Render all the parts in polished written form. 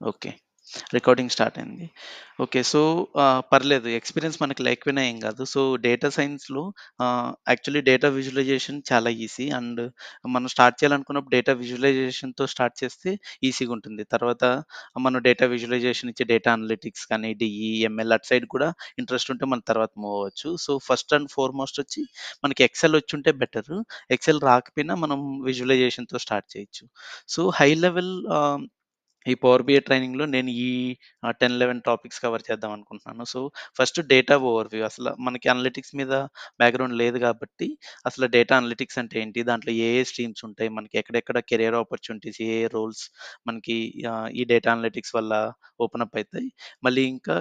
Okay. Recording start అయింది. Okay. So, పర్లేదు experience మనకి లేకపోయినా ఏం గాదు. సో, డేటా సైన్స్‌లో యాక్చువల్లీ డేటా విజువలైజేషన్ చాలా ఈజీ. అండ్ మనం స్టార్ట్ చేయాలనుకున్నప్పుడు డేటా విజువలైజేషన్‌తో స్టార్ట్ చేస్తే ఈజీగుంటుంది. తర్వాత మనం డేటా విజువలైజేషన్ ఇచ్చే డేటా అనలిటిక్స్ కానీ, డీఈ, ఎంఎల్ అటు సైడ్ కూడా ఇంట్రెస్ట్ ఉంటే మనం తర్వాత మూవ్ అవ్వచ్చు. సో, ఫస్ట్ అండ్ ఫార్‌మోస్ట్ వచ్చి మనకి ఎక్సెల్ వచ్చుంటే బెటరు. ఎక్సెల్ రాకపోయినా మనం విజువలైజేషన్‌తో స్టార్ట్ చేయొచ్చు. సో, హై లెవెల్ ఈ పవర్ బిఐ ట్రైనింగ్‌లో నేను ఈ 10, 11 టాపిక్స్ కవర్ చేద్దాం అనుకుంటున్నాను. సో, ఫస్ట్ డేటా ఓవర్‌వ్యూ అసల మనకి అనలిటిక్స్ మీద బ్యాక్‌గ్రౌండ్ లేదు కాబట్టి, అసలు డేటా అనలిటిక్స్ అంటే ఏంటి? దాంట్లో ఏ ఏ స్ట్రీమ్స్ ఉంటాయి? మనకి ఎక్కడెక్కడ కెరియర్ ఆపర్చునిటీస్, ఏ ఏ రోల్స్ మనకి ఈ డేటా అనలిటిక్స్ వల్ల ఓపెన్ అప్ అయితాయి. మళ్ళీ ఇంకా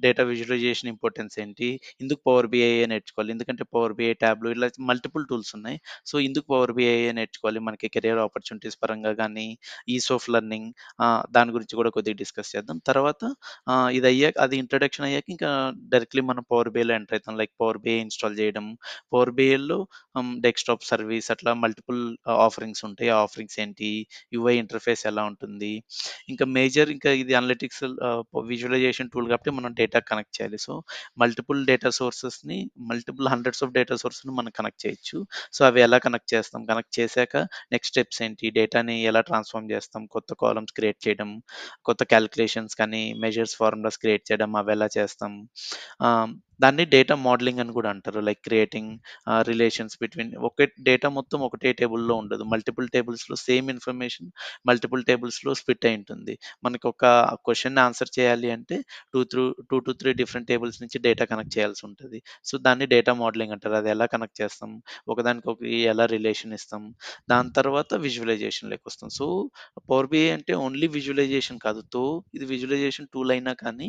డేటా విజువలైజేషన్ ఇంపార్టెన్స్ ఏంటి? ఎందుకు పవర్ బిఐఏ నేర్చుకోవాలి? ఎందుకంటే పవర్ బిఐ, టాబ్లూ ఇలా మల్టిపుల్ టూల్స్ ఉన్నాయి. సో, ఎందుకు పవర్ బిఐఏ నేర్చుకోవాలి? మనకి కెరియర్ ఆపర్చునిటీస్ పరంగా గానీ, ఈజ్ ఆఫ్ లెర్నింగ్ దాని గురించి కూడా కొద్దిగా డిస్కస్ చేద్దాం. తర్వాత ఇదయ్యాక అది ఇంట్రడక్షన్ అయ్యాక ఇంకా డైరెక్ట్‌లీ మనం పవర్ బిఐలో ఎంటర్ అయితాం. లైక్ పవర్ బిఐ ఇన్‌స్టాల్ చేయడం. పవర్ బిఐలో డెస్క్‌టాప్ సర్వీస్ అట్లా మల్టిపుల్ ఆఫరింగ్స్ ఉంటాయి. ఆ ఆఫరింగ్స్ ఏంటి? యూఐ ఇంటర్‌ఫేస్ ఎలా ఉంటుంది? ఇంకా మేజర్ ఇంకా ఇది అనలిటిక్స్ విజువలైజేషన్ టూల్ కాబట్టి మనం డేటా కనెక్ట్ చేయాలి. సో, మల్టిపుల్ డేటా సోర్సెస్‌ని మల్టిపుల్ హండ్రెడ్స్ ఆఫ్ డేటా సోర్స్‌ని మనం కనెక్ట్ చేయొచ్చు. సో, అవి ఎలా కనెక్ట్ చేస్తాం? కనెక్ట్ చేశాక నెక్స్ట్ స్టెప్స్ ఏంటి? డేటాని ఎలా ట్రాన్స్‌ఫార్మ్ చేస్తాం? కొత్త కాలమ్స్ క్రియేట్ చేయడం, కొత్త కాలిక్యులేషన్స్ కానీ, మెజర్స్, ఫార్ములాస్ క్రియేట్ చేయడం అవెలా చేస్తాం? దాన్ని డేటా మోడలింగ్ అని కూడా అంటారు. లైక్ క్రియేటింగ్ రిలేషన్స్ బిట్వీన్ ఒకే డేటా మొత్తం ఒకటే టేబుల్‌లో ఉండదు. మల్టిపుల్ టేబుల్స్‌లో సేమ్ ఇన్ఫర్మేషన్ మల్టిపుల్ టేబుల్స్‌లో స్ప్లిట్ అయి ఉంటుంది. మనకొక క్వెషన్‌ని ఆన్సర్ చేయాలి అంటే 2-3 డిఫరెంట్ టేబుల్స్ నుంచి డేటా కనెక్ట్ చేయాల్సుంటది. సో, దాన్ని డేటా మోడలింగ్ అంటారు. అది ఎలా కనెక్ట్ చేస్తాం? ఒకదానికొకటి ఎలా రిలేషన్ ఇస్తాం? దాని తర్వాత విజువలైజేషన్‌లోకొస్తాం. సో, పవర్ బిఐ అంటే ఓన్లీ విజువలైజేషన్ కాదు. ఇది విజువలైజేషన్ టూల్ అయినా కానీ,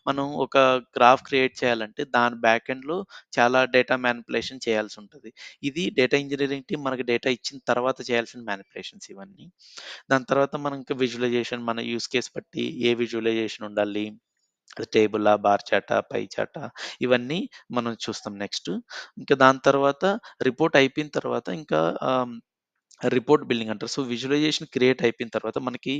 మనం ఒక గ్రాఫ్ క్రియేట్ చేయాలంటే దాని బ్యాక్ ఎండ్‌లో చాలా డేటా మానిప్యులేషన్ చేయాల్సుంటది. ఇది డేటా ఇంజినీరింగ్ టీమ్ మనకి డేటా ఇచ్చిన తర్వాత చేయాల్సిన మానిప్యులేషన్స్ ఇవన్నీ. దాని తర్వాత మనం ఇంకా విజువలైజేషన్ మన యూజ్ కేస్ బట్టి ఏ విజువలైజేషన్ ఉండాలి? అది టేబులా, బార్ చార్టా, పై చార్టా ఇవన్నీ మనం చూస్తాం నెక్స్ట్. ఇంకా దాని తర్వాత రిపోర్ట్ అయిపోయిన తర్వాత ఇంకా రిపోర్ట్ బిల్డింగ్ అంటారు. సో, విజువలైజేషన్ క్రియేట్ అయిపోయిన తర్వాత మనకి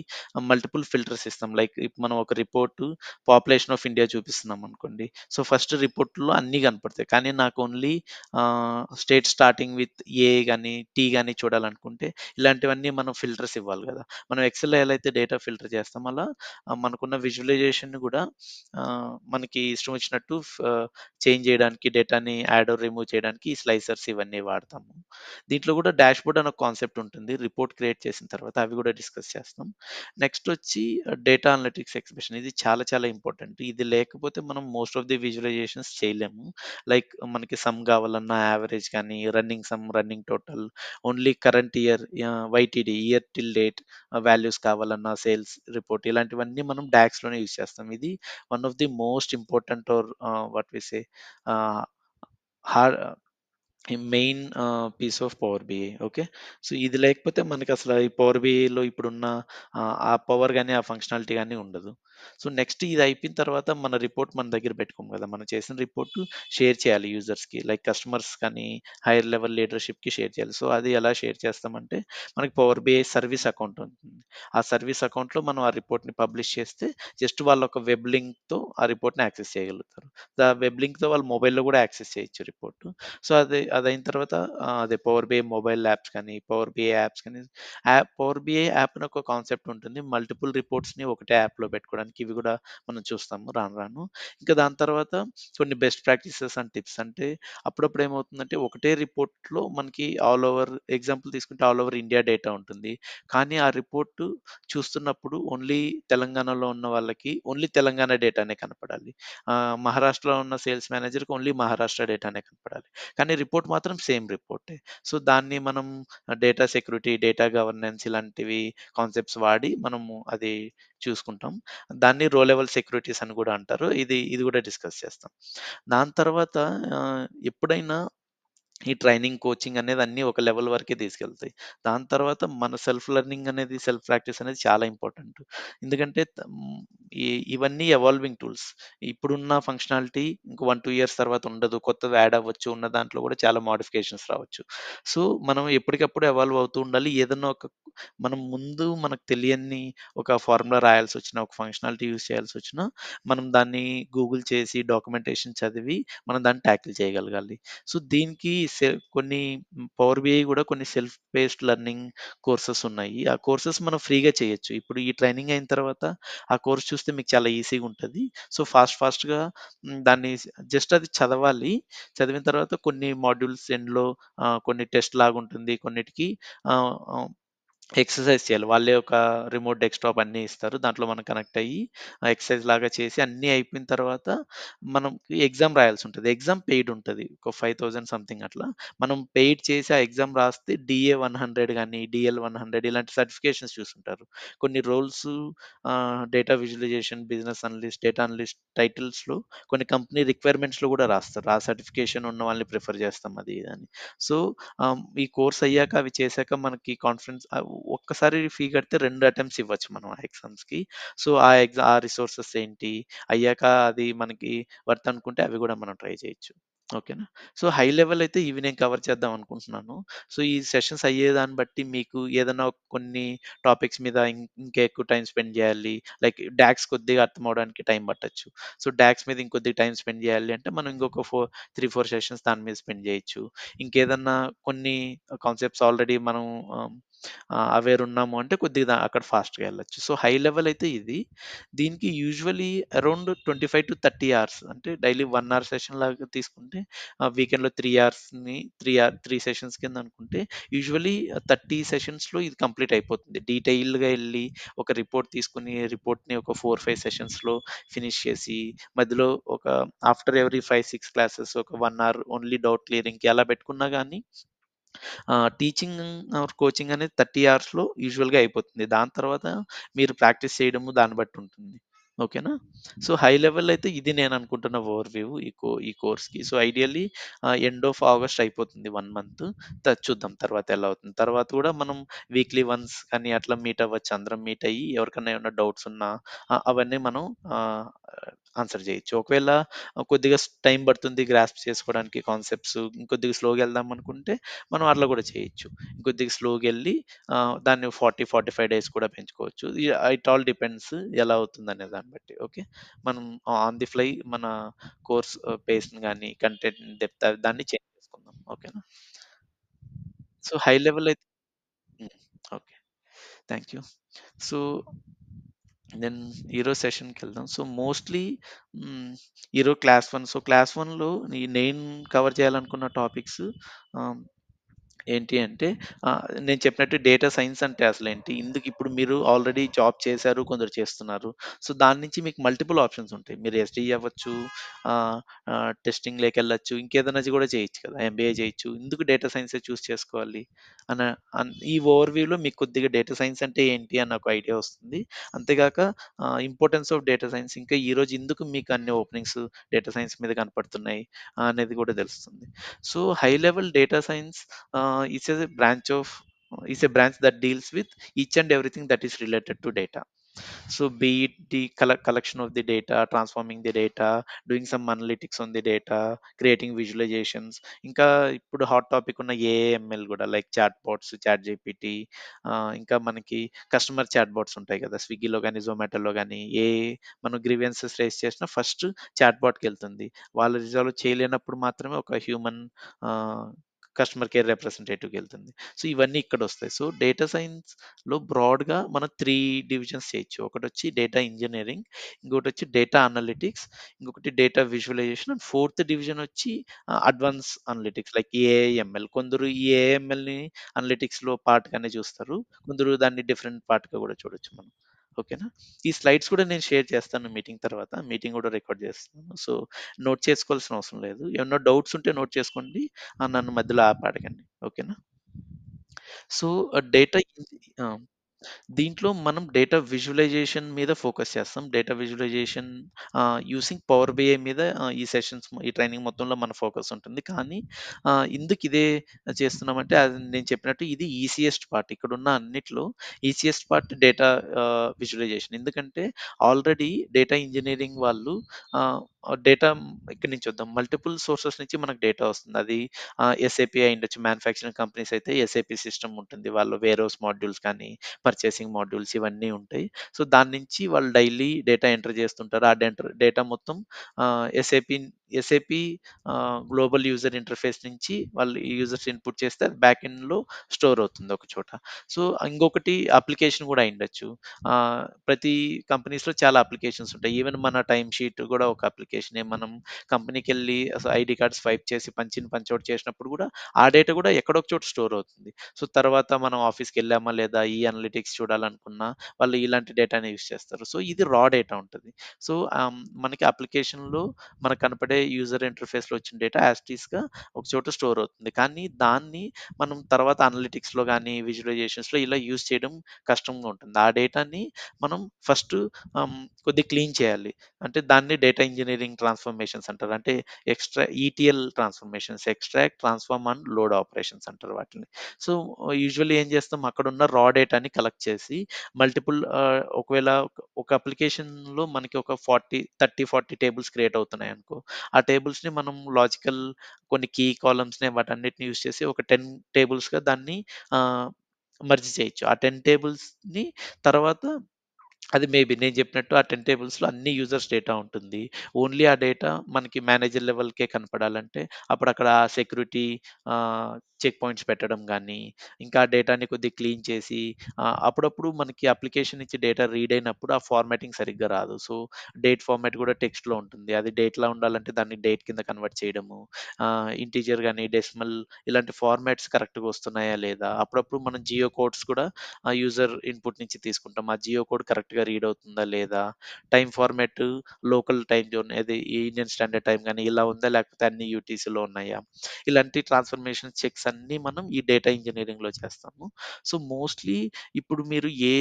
మల్టిపుల్ ఫిల్టర్స్ ఇస్తాం. లైక్ ఇప్పుడు మనం ఒక రిపోర్ట్ పాపులేషన్ ఆఫ్ ఇండియా చూపిస్తున్నాం అనుకోండి. సో, ఫస్ట్ రిపోర్ట్‌లో అన్నీ కనపడతాయి. కానీ నాకు only state starting with a గాని, టీ గాని చూడాలనుకుంటే ఇలాంటివన్నీ మనం ఫిల్టర్స్ ఇవ్వాలి గదా! మనం ఎక్సెల్‌లో ఎలా అయితే డేటా ఫిల్టర్ చేస్తామో అలా మనకున్న విజువలైజేషన్‌ని గూడా మనకి ఇష్టం వచ్చినట్టు చేంజ్ చేయడానికి డేటాని యాడ్ ఆర్ రిమూవ్ చేయడానికి ఈ స్లైసర్స్ ఇవన్నీ వాడతాము. దీంట్లో కూడా డాష్‌బోర్డ్ అని ఒక కాన్సెప్ట్ ఉంటుంది. రిపోర్ట్ క్రియేట్ చేసిన తర్వాత అవి కూడా డిస్కస్ చేస్తాం. నెక్స్ట్ వచ్చి డేటా అనలిటిక్స్ ఎక్స్‌ప్రెషన్ ఇది చాలా చాలా ఇంపార్టెంట్. ఇది లేకపోతే మనం మోస్ట్ ఆఫ్ ది విజువలైజేషన్స్ చేయలేము. లైక్ మనకి సమ్ కావాలన్నా యావరేజ్ కానీ, running sum, running total, only current year YTD year till date values కావాలన్నా సేల్స్ రిపోర్ట్ ఇలాంటివన్నీ మనం డాక్స్‌లోనే యూజ్ చేస్తాం. ఇది one of the most important or what we say uh, hard ఈ main piece of Power BI. Okay. So, ఇది లేకపోతే మనకసల ఈ పవర్ బిఐలో ఇప్పుడున్న ఆ పవర్ గాని, ఆ ఫంక్షనాలిటీ గాని ఉండదు. సో, నెక్స్ట్ ఇది అయిపోయిన తర్వాత మన రిపోర్ట్ మన దగ్గర పెట్టుకోము గదా! మనం చేసిన రిపోర్ట్ షేర్ చేయాలి యూజర్స్‌కి. లైక్ కస్టమర్స్ కానీ, హైర్ లెవెల్ లీడర్‌షిప్‌కి షేర్ చేయాలి. సో, అది ఎలా షేర్ చేస్తామంటే మనకి పవర్ బిఐ సర్వీస్ అకౌంట్ ఉంటుంది. ఆ సర్వీస్ అకౌంట్‌లో మనం ఆ రిపోర్ట్‌ని పబ్లిష్ చేస్తే జస్ట్ వాళ్ళొక వెబ్ లింక్‌తో ఆ రిపోర్ట్‌ని యాక్సెస్ చేయగలుగుతారు. వెబ్ లింక్‌తో వాళ్ళ మొబైల్‌లో గూడా యాక్సెస్ చేయొచ్చు రిపోర్ట్. సో, అదయిన తర్వాత అదే పవర్ బిఐ మొబైల్ యాప్స్ కానీ, పవర్ బిఐ యాప్స్ కానీ పవర్ బిఐ యాప్ అని ఒక కాన్సెప్ట్ ఉంటుంది. మల్టిపుల్ రిపోర్ట్స్‌ని ఒకటే యాప్‌లో పెట్టుకోవడానికి ఇవి గూడా మనం చూస్తాము రాను రాను. ఇంకా దాని తర్వాత కొన్ని బెస్ట్ ప్రాక్టీసెస్ అండ్ టిప్స్ అంటే అప్పుడప్పుడు ఏమవుతుందంటే ఒకటే రిపోర్ట్‌లో మనకి ఆల్ ఓవర్ ఎగ్జాంపుల్ తీసుకుంటే ఆల్ ఓవర్ ఇండియా డేటా ఉంటుంది. కానీ ఆ రిపోర్ట్ చూస్తున్నప్పుడు ఓన్లీ తెలంగాణలో ఉన్న వాళ్ళకి ఓన్లీ తెలంగాణ డేటానే కనపడాలి. మహారాష్ట్రలో ఉన్న సేల్స్ మేనేజర్‌కి ఓన్లీ మహారాష్ట్ర డేటానే కనపడాలి. కానీ రిపోర్ట్ మాత్రం సేమ్ రిపోర్టే. సో, దాన్ని మనం డేటా సెక్యూరిటీ, డేటా గవర్నెన్స్ ఇలాంటివి కాన్సెప్ట్స్ వాడి మనము అది చూసుకుంటాం. దాన్ని రో లెవెల్ సెక్యూరిటీస్ అని గూడా అంటారు. ఇది గూడా డిస్కస్ చేస్తాం. దాని తర్వాత ఎప్పుడైనా ఈ ట్రైనింగ్, కోచింగ్ అనేది అన్నీ ఒక లెవెల్ వరకే తీసుకెళ్తాయి. దాని తర్వాత మన సెల్ఫ్ లెర్నింగ్ అనేది, సెల్ఫ్ ప్రాక్టీస్ అనేది చాలా ఇంపార్టెంట్. ఎందుకంటే ఈ ఇవన్నీ ఎవాల్వింగ్ టూల్స్. ఇప్పుడున్న ఫంక్షనాలిటీ ఇంకో 1, 2 ఇయర్స్ తర్వాత ఉండదు. కొత్తది యాడ్ అవ్వచ్చు. ఉన్న దాంట్లో కూడా చాలా మోడిఫికేషన్స్ రావచ్చు. సో, మనం ఎప్పటికప్పుడు ఎవాల్వ్ అవుతూ ఉండాలి. ఏదన్నా ఒక మనం ముందు మనకు తెలియని ఒక ఫార్ములా రాయాల్సొచ్చినా, ఒక ఫంక్షనాలిటీ యూజ్ చేయాల్సొచ్చినా, మనం దాన్ని గూగుల్ చేసి, డాక్యుమెంటేషన్ చదివి, మనం దాన్ని టాకిల్ చేయగలగాలి. సో, దీనికి కొన్ని పవర్ బిఐ గూడా కొన్ని సెల్ఫ్ బేస్డ్ లెర్నింగ్ కోర్సెస్ ఉన్నాయి. ఆ కోర్సెస్ మనం ఫ్రీగా చేయొచ్చు. ఇప్పుడు ఈ ట్రైనింగ్ అయిన తర్వాత ఆ కోర్స్ చూస్తే మీకు చాలా ఈజీగా ఉంటది. సో, ఫాస్ట్‌గా దాన్ని జస్ట్ అది చదవాలి. చదివిన తర్వాత కొన్ని మాడ్యూల్స్ ఎండ్‌లో కొన్ని టెస్ట్ లాగుంటుంది. కొన్నిటికి ఆహ్, ఆహ్, ఎక్సర్సైజ్ చేయాలి. వాళ్ళే ఒక రిమోట్ డెస్క్‌టాప్ అన్నీ ఇస్తారు. దాంట్లో మనం కనెక్ట్ అయ్యి ఎక్సర్సైజ్ లాగా చేసి అన్నీ అయిపోయిన తర్వాత మనకి ఎగ్జామ్ రాయాల్సుంటది. ఎగ్జామ్ పెయిడ్ ఉంటది. ఒక 5000 సంథింగ్ అట్లా. మనం పెయిడ్ చేసి ఆ ఎగ్జామ్ రాస్తే డీఏ 100 గాని, డీఎల్ 100 ఇలాంటి సర్టిఫికేషన్స్ చూసుంటారు. కొన్ని roles data visualization, business analyst, data analyst టైటిల్స్‌లో కొన్ని కంపెనీ రిక్వైర్మెంట్స్‌లో కూడా రాస్తారు. ఆ సర్టిఫికేషన్ ఉన్న వాళ్ళని ప్రిఫర్ చేస్తాం అది ఇది అని. సో, ఈ కోర్స్ అయ్యాక అవి చేశాక మనకి కాన్ఫిడెన్స్ ఒక్కసారి ఫీ కడితే 2 అటెంప్ట్స్ ఇవ్వచ్చు మనం ఆ ఎగ్జామ్స్‌కి. సో, ఆ రిసోర్సెస్ ఏంటి? అయ్యాక అది మనకి వర్త్ అనుకుంటే అవి గూడా మనం ట్రై చేయొచ్చు. ఓకేనా? సో, హై లెవెల్ అయితే ఇవి నేను కవర్ చేద్దాం అనుకుంటున్నాను. సో, ఈ సెషన్స్ అయ్యేదాన్ని బట్టి మీకు ఏదన్నా కొన్ని టాపిక్స్ మీద ఇంకా ఎక్కువ టైమ్ స్పెండ్ జేయాలి. లైక్ డాక్స్ కొద్దిగా అర్థమవ్వడానికి టైం పట్టొచ్చు. సో, డాక్స్ మీద ఇంకొద్దిగా టైమ్ స్పెండ్ జేయాలి అంటే మనం ఇంకొక 3, 4 సెషన్స్ దాని మీద స్పెండ్ జేయొచ్చు. ఇంకేదన్నా కొన్ని కాన్సెప్ట్స్ ఆల్రెడీ మనం ఆహ్, అవేర్ ఉన్నాము అంటే కొద్దిగా అక్కడ ఫాస్ట్‌గా ఎళ్ళొచ్చు. సో, హై లెవెల్ అయితే ఇది. దీనికి యూజువల్లీ అరౌండ్ 25-30 అవర్స్ అంటే డైలీ 1 అవర్ సెషన్ లాగా తీసుకుంటే వీకెండ్‌లో 3 అవర్స్‌ని 3 సెషన్స్ కింద అనుకుంటే యూజువల్లీ 30 సెషన్స్‌లో ఇది కంప్లీట్ అయిపోతుంది. డీటెయిల్డ్‌గా ఎళ్లి ఒక రిపోర్ట్ తీసుకొని రిపోర్ట్‌ని ఒక 4, 5 సెషన్స్‌లో ఫినిష్ చేసి మధ్యలో ఒక ఆఫ్టర్ ఎవ్రీ 5, 6 క్లాసెస్ ఒక 1 అవర్ ఓన్లీ డౌట్ క్లియరింగ్‌కి అలా పెట్టుకున్నా గానీ టీచింగ్ ఆర్ కోచింగ్ అనేది 30 అవర్స్‌లో యూజువల్‌గా అయిపోతుంది. దాని తర్వాత మీరు ప్రాక్టీస్ చేయడము దాన్ని బట్టి ఉంటుంది. ఓకేనా? సో, హై లెవెల్ అయితే ఇది నేను అనుకుంటున్న ఓవర్‌వ్యూ ఈ కోర్స్‌కి. So, ideally end of August అయిపోతుంది 1 మంత్. చూద్దాం తర్వాత ఎలా అవుతుంది. తర్వాత కూడా మనం వీక్లీ వన్స్ కానీ అట్లా మీట్ అవ్వచ్చు. అందరం మీట్ అయ్యి ఎవరికన్నా ఏమన్నా డౌట్స్ ఉన్నా అవన్నీ మనం ఆహ్, ఆన్సర్ చేయొచ్చు. ఒకవేళ కొద్దిగా టైం పడుతుంది గ్రాస్ప్ చేసుకోవడానికి కాన్సెప్ట్స్ ఇంకొద్దిగా స్లోగా వెళ్దాం అనుకుంటే మనం అట్లా కూడా చేయొచ్చు. ఇంకొద్దిగా స్లోగెళ్ళి దాన్ని 40, 45 డేస్ కూడా పెంచుకోవచ్చు. ఇట్ ఆల్ డిపెండ్స్ ఎలా అవుతుందనే దాన్ని బట్టి. ఓకే. మనం ఆన్ ది ఫ్లై మన కోర్స్ పేస్‌ని గాని, కంటెంట్ డెప్త్ దాన్ని చేంజ్ చేసుకుందాం. ఓకేనా? సో, హై లెవెల్ అయితే hmm. Okay. Thank you. So, then ఈరోజు సెషన్‌కెళ్దాం. సో, మోస్ట్‌లీ హ్మ్. ఈరోజు క్లాస్ 1. సో, క్లాస్ 1లో నేను కవర్ చేయాలనుకున్న టాపిక్స్ ఆహ్ ఏంటి అంటే నేను చెప్పినట్టు డేటా సైన్స్ అంటే అసలేంటి? ఇప్పుడు మీరు ఆల్రెడీ జాబ్ చేశారు, కొందరు చేస్తున్నారు. సో, దాని నుంచి మీకు మల్టిపుల్ ఆప్షన్స్ ఉంటాయి. మీరు ఎస్‌డిఇ అవ్వచ్చు, ఆహ్, టెస్టింగ్‌లోకెళ్ళొచ్చు, ఇంకేదైనా కూడా చేయొచ్చు కదా! ఎంబీఏ చేయొచ్చు. ఎందుకు డేటా సైన్సే చూజ్ చేసుకోవాలి? అన ఈ ఓవర్‌వ్యూలో మీకు కొద్దిగా డేటా సైన్స్ అంటే ఏంటి అన్న ఒక ఐడియా వస్తుంది. అంతేగాక ఇంపార్టెన్స్ ఆఫ్ డేటా సైన్స్ ఇంకా ఈరోజు ఎందుకు మీకు అన్ని ఓపెనింగ్స్ డేటా సైన్స్ మీద కనపడుతున్నాయి అనేది కూడా తెలుస్తుంది. So, high level data science is a branch that deals with each and everything that is related to data. So be it the collection of the data, transforming the data, doing some analytics on the data, creating visualizations. ఇంకా ఇప్పుడు hot topic ఉన్న AIML కూడా like chatbots, ChatGPT, ఇంకా మనకి customer chat bots ఉంటాయి కదా స్విగ్గీలో కానీ జొమాటోలో కానీ మనం గ్రీవెన్సెస్ రేస్ చేసినా ఫస్ట్ చాట్ బాట్కి వెళ్తుంది. వాళ్ళు రిజాల్వ్ చేయలేనప్పుడు మాత్రమే ఒక హ్యూమన్ కస్టమర్ కేర్ రిప్రజెంటేటివ్‌కి వెళ్తుంది. సో ఇవన్నీ ఇక్కడ వస్తాయి. సో డేటా సైన్స్ లో బ్రాడ్‌గా మనం 3 డివిజన్స్ చేయొచ్చు. ఒకటొచ్చి డేటా ఇంజినీరింగ్, ఇంకోటొచ్చి డేటా అనలిటిక్స్, ఇంకొకటి data visualisation and fourth division వచ్చి అడ్వాన్స్ అనలిటిక్స్ లైక్ ఏఐఎంఎల్. కొందరు ఈ ఏఐఎంఎల్‌ని అనలిటిక్స్‌లో పార్ట్‌గానే చూస్తారు. కొందరు దాన్ని డిఫరెంట్ పార్ట్‌గా కూడా చూడొచ్చు మనం. ఓకేనా? ఈ స్లైడ్స్ కూడా నేను షేర్ చేస్తాను మీటింగ్ తర్వాత. మీటింగ్ కూడా రికార్డ్ చేస్తున్నాను. సో నోట్ చేసుకోవాల్సిన అవసరం లేదు. ఏమన్నా డౌట్స్ ఉంటే నోట్ చేసుకోండి. నన్ను మధ్యలో ఆపి అడగండి. ఓకేనా? సో, డేటా ఆ! దీంట్లో మనం డేటా విజువలైజేషన్ మీద ఫోకస్ చేస్తాం. Data visualisation using Power BI మీద ఈ సెషన్స్ ఈ ట్రైనింగ్ మొత్తంలో మన ఫోకస్ ఉంటుంది. కానీ ఎందుకు ఇదే చేస్తున్నామంటే అది నేను చెప్పినట్టు ఇది ఈసీయెస్ట్ పార్ట్. ఇక్కడున్న అన్నిట్లో ఈసీయెస్ట్ పార్ట్ డేటా విజువలైజేషన్. ఎందుకంటే ఆల్రెడీ డేటా ఇంజినీరింగ్ వాళ్ళు ఆహ్, డేటా ఇక్కడి నుంచి వద్దాం. మల్టిపుల్ సోర్సెస్ నుంచి మనకు డేటా వస్తుంది. అది ఎస్ఏపీ అయ్యుండొచ్చు. మ్యానుఫ్యాక్చరింగ్ కంపెనీస్ అయితే ఎస్ఏపీ సిస్టమ్ ఉంటుంది. వాళ్ళ వేర్‌హౌస్ మాడ్యూల్స్ కానీ పర్చేసింగ్ మాడ్యూల్స్ ఇవన్నీ ఉంటాయి. సో, దాని నుంచి వాళ్ళు డైలీ డేటా ఎంటర్ చేస్తుంటారు. ఆ డేటా మొత్తం SAP SAP global user interface నుంచి వాళ్ళు యూజర్స్ ఇన్‌పుట్ చేస్తే అది బ్యాక్ ఎండ్‌లో స్టోర్ అవుతుంది ఒక చోట. సో, ఇంకొకటి అప్లికేషన్ కూడా అయ్యుండొచ్చు. ప్రతి కంపెనీస్‌లో చాలా అప్లికేషన్స్ ఉంటాయి. ఈవెన్ మన టైమ్ షీట్ కూడా ఒక అప్లికేషనే. మనం కంపెనీకెళ్ళి అసలు ఐడీ కార్డ్ స్వైప్ చేసి పంచ్ ఇన్, పంచ్ ఔట్ చేసినప్పుడు కూడా ఆ డేటా కూడా ఎక్కడో ఒక చోట స్టోర్ అవుతుంది. సో, తర్వాత మనం ఆఫీస్‌కెళ్ళామా లేదా ఈ అనలిటిక్స్ చూడాలనుకున్నా వాళ్ళు ఇలాంటి డేటానే యూజ్ చేస్తారు. సో, ఇది రా డేటా ఉంటది. సో, మనకి అప్లికేషన్‌లో మనకు కనపడే యూజర్ ఇంటర్ఫేస్‌లో వచ్చిన డేటా యాస్ ఇట్ ఈస్‌గా ఒక చోట స్టోర్ అవుతుంది. కానీ దాన్ని మనం తర్వాత అనలిటిక్స్‌లో గానీ, విజువలైజేషన్స్‌లో ఇలా యూజ్ చేయడం కష్టంగా ఉంటుంది. ఆ డేటాని మనం ఫస్ట్ కొద్దిగా క్లీన్ చేయాలి. అంటే దాన్ని డేటా ఇంజినీరింగ్ ట్రాన్స్‌ఫర్మేషన్స్ అంటారు. అంటే ETL transformations, extract, transform and load operations అంటారు వాటిని. సో, యూజువల్లీ ఏం చేస్తాం అక్కడున్న రా డేటాని కలెక్ట్ చేసి మల్టిపుల్ ఒకవేళ ఒక అప్లికేషన్‌లో మనకి ఒక 30, 40 టేబుల్స్ క్రియేట్ అవుతున్నాయనుకో, ఆ టేబుల్స్‌ని మనం లాజికల్ కొన్ని కీ కాలమ్స్‌ని వాటన్నిటిని యూజ్ చేసి ఒక 10 టేబుల్స్‌గా దాన్ని ఆహ్, మెర్జ్ చేయొచ్చు. ఆ 10 టేబుల్స్‌ని తర్వాత అది మేబీ నేను చెప్పినట్టు ఆ 10 టేబుల్స్‌లో అన్ని యూజర్స్ డేటా ఉంటుంది. ఓన్లీ ఆ డేటా మనకి మేనేజర్ లెవెల్‌కే కనపడాలంటే అప్పుడక్కడ సెక్యూరిటీ చెక్ పాయింట్స్ పెట్టడం గానీ, ఇంకా ఆ డేటాని కొద్దిగా క్లీన్ చేసి అప్పుడప్పుడు మనకి అప్లికేషన్ నుంచి డేటా రీడ్ అయినప్పుడు ఆ ఫార్మాటింగ్ సరిగ్గా రాదు. సో, డేట్ ఫార్మాట్ కూడా టెక్స్ట్‌లో ఉంటుంది. అది డేట్‌లా ఉండాలంటే దాన్ని డేట్ కింద కన్వర్ట్ చేయడము. ఇంటిజర్ గానీ, డెసిమల్ ఇలాంటి ఫార్మాట్స్ కరెక్ట్‌గా వస్తున్నాయా లేదా? అప్పుడప్పుడు మనం జియో కోడ్స్ కూడా ఆ యూజర్ ఇన్‌పుట్ నుంచి తీసుకుంటాం. ఆ జియో కోడ్ కరెక్ట్‌గా రీడ్ అవుతుందా లేదా? Time format local time zone అది ఇండియన్ స్టాండర్డ్ టైమ్ గాని ఇలా ఉందా? లేకపోతే అన్ని యూటీసీలో ఉన్నాయా? ఇలాంటి ట్రాన్స్‌ఫర్మేషన్ చెక్స్ అన్నీ మనం ఈ డేటా ఇంజినీరింగ్‌లో చేస్తాము. సో, మోస్ట్‌లీ ఇప్పుడు మీరు ఏ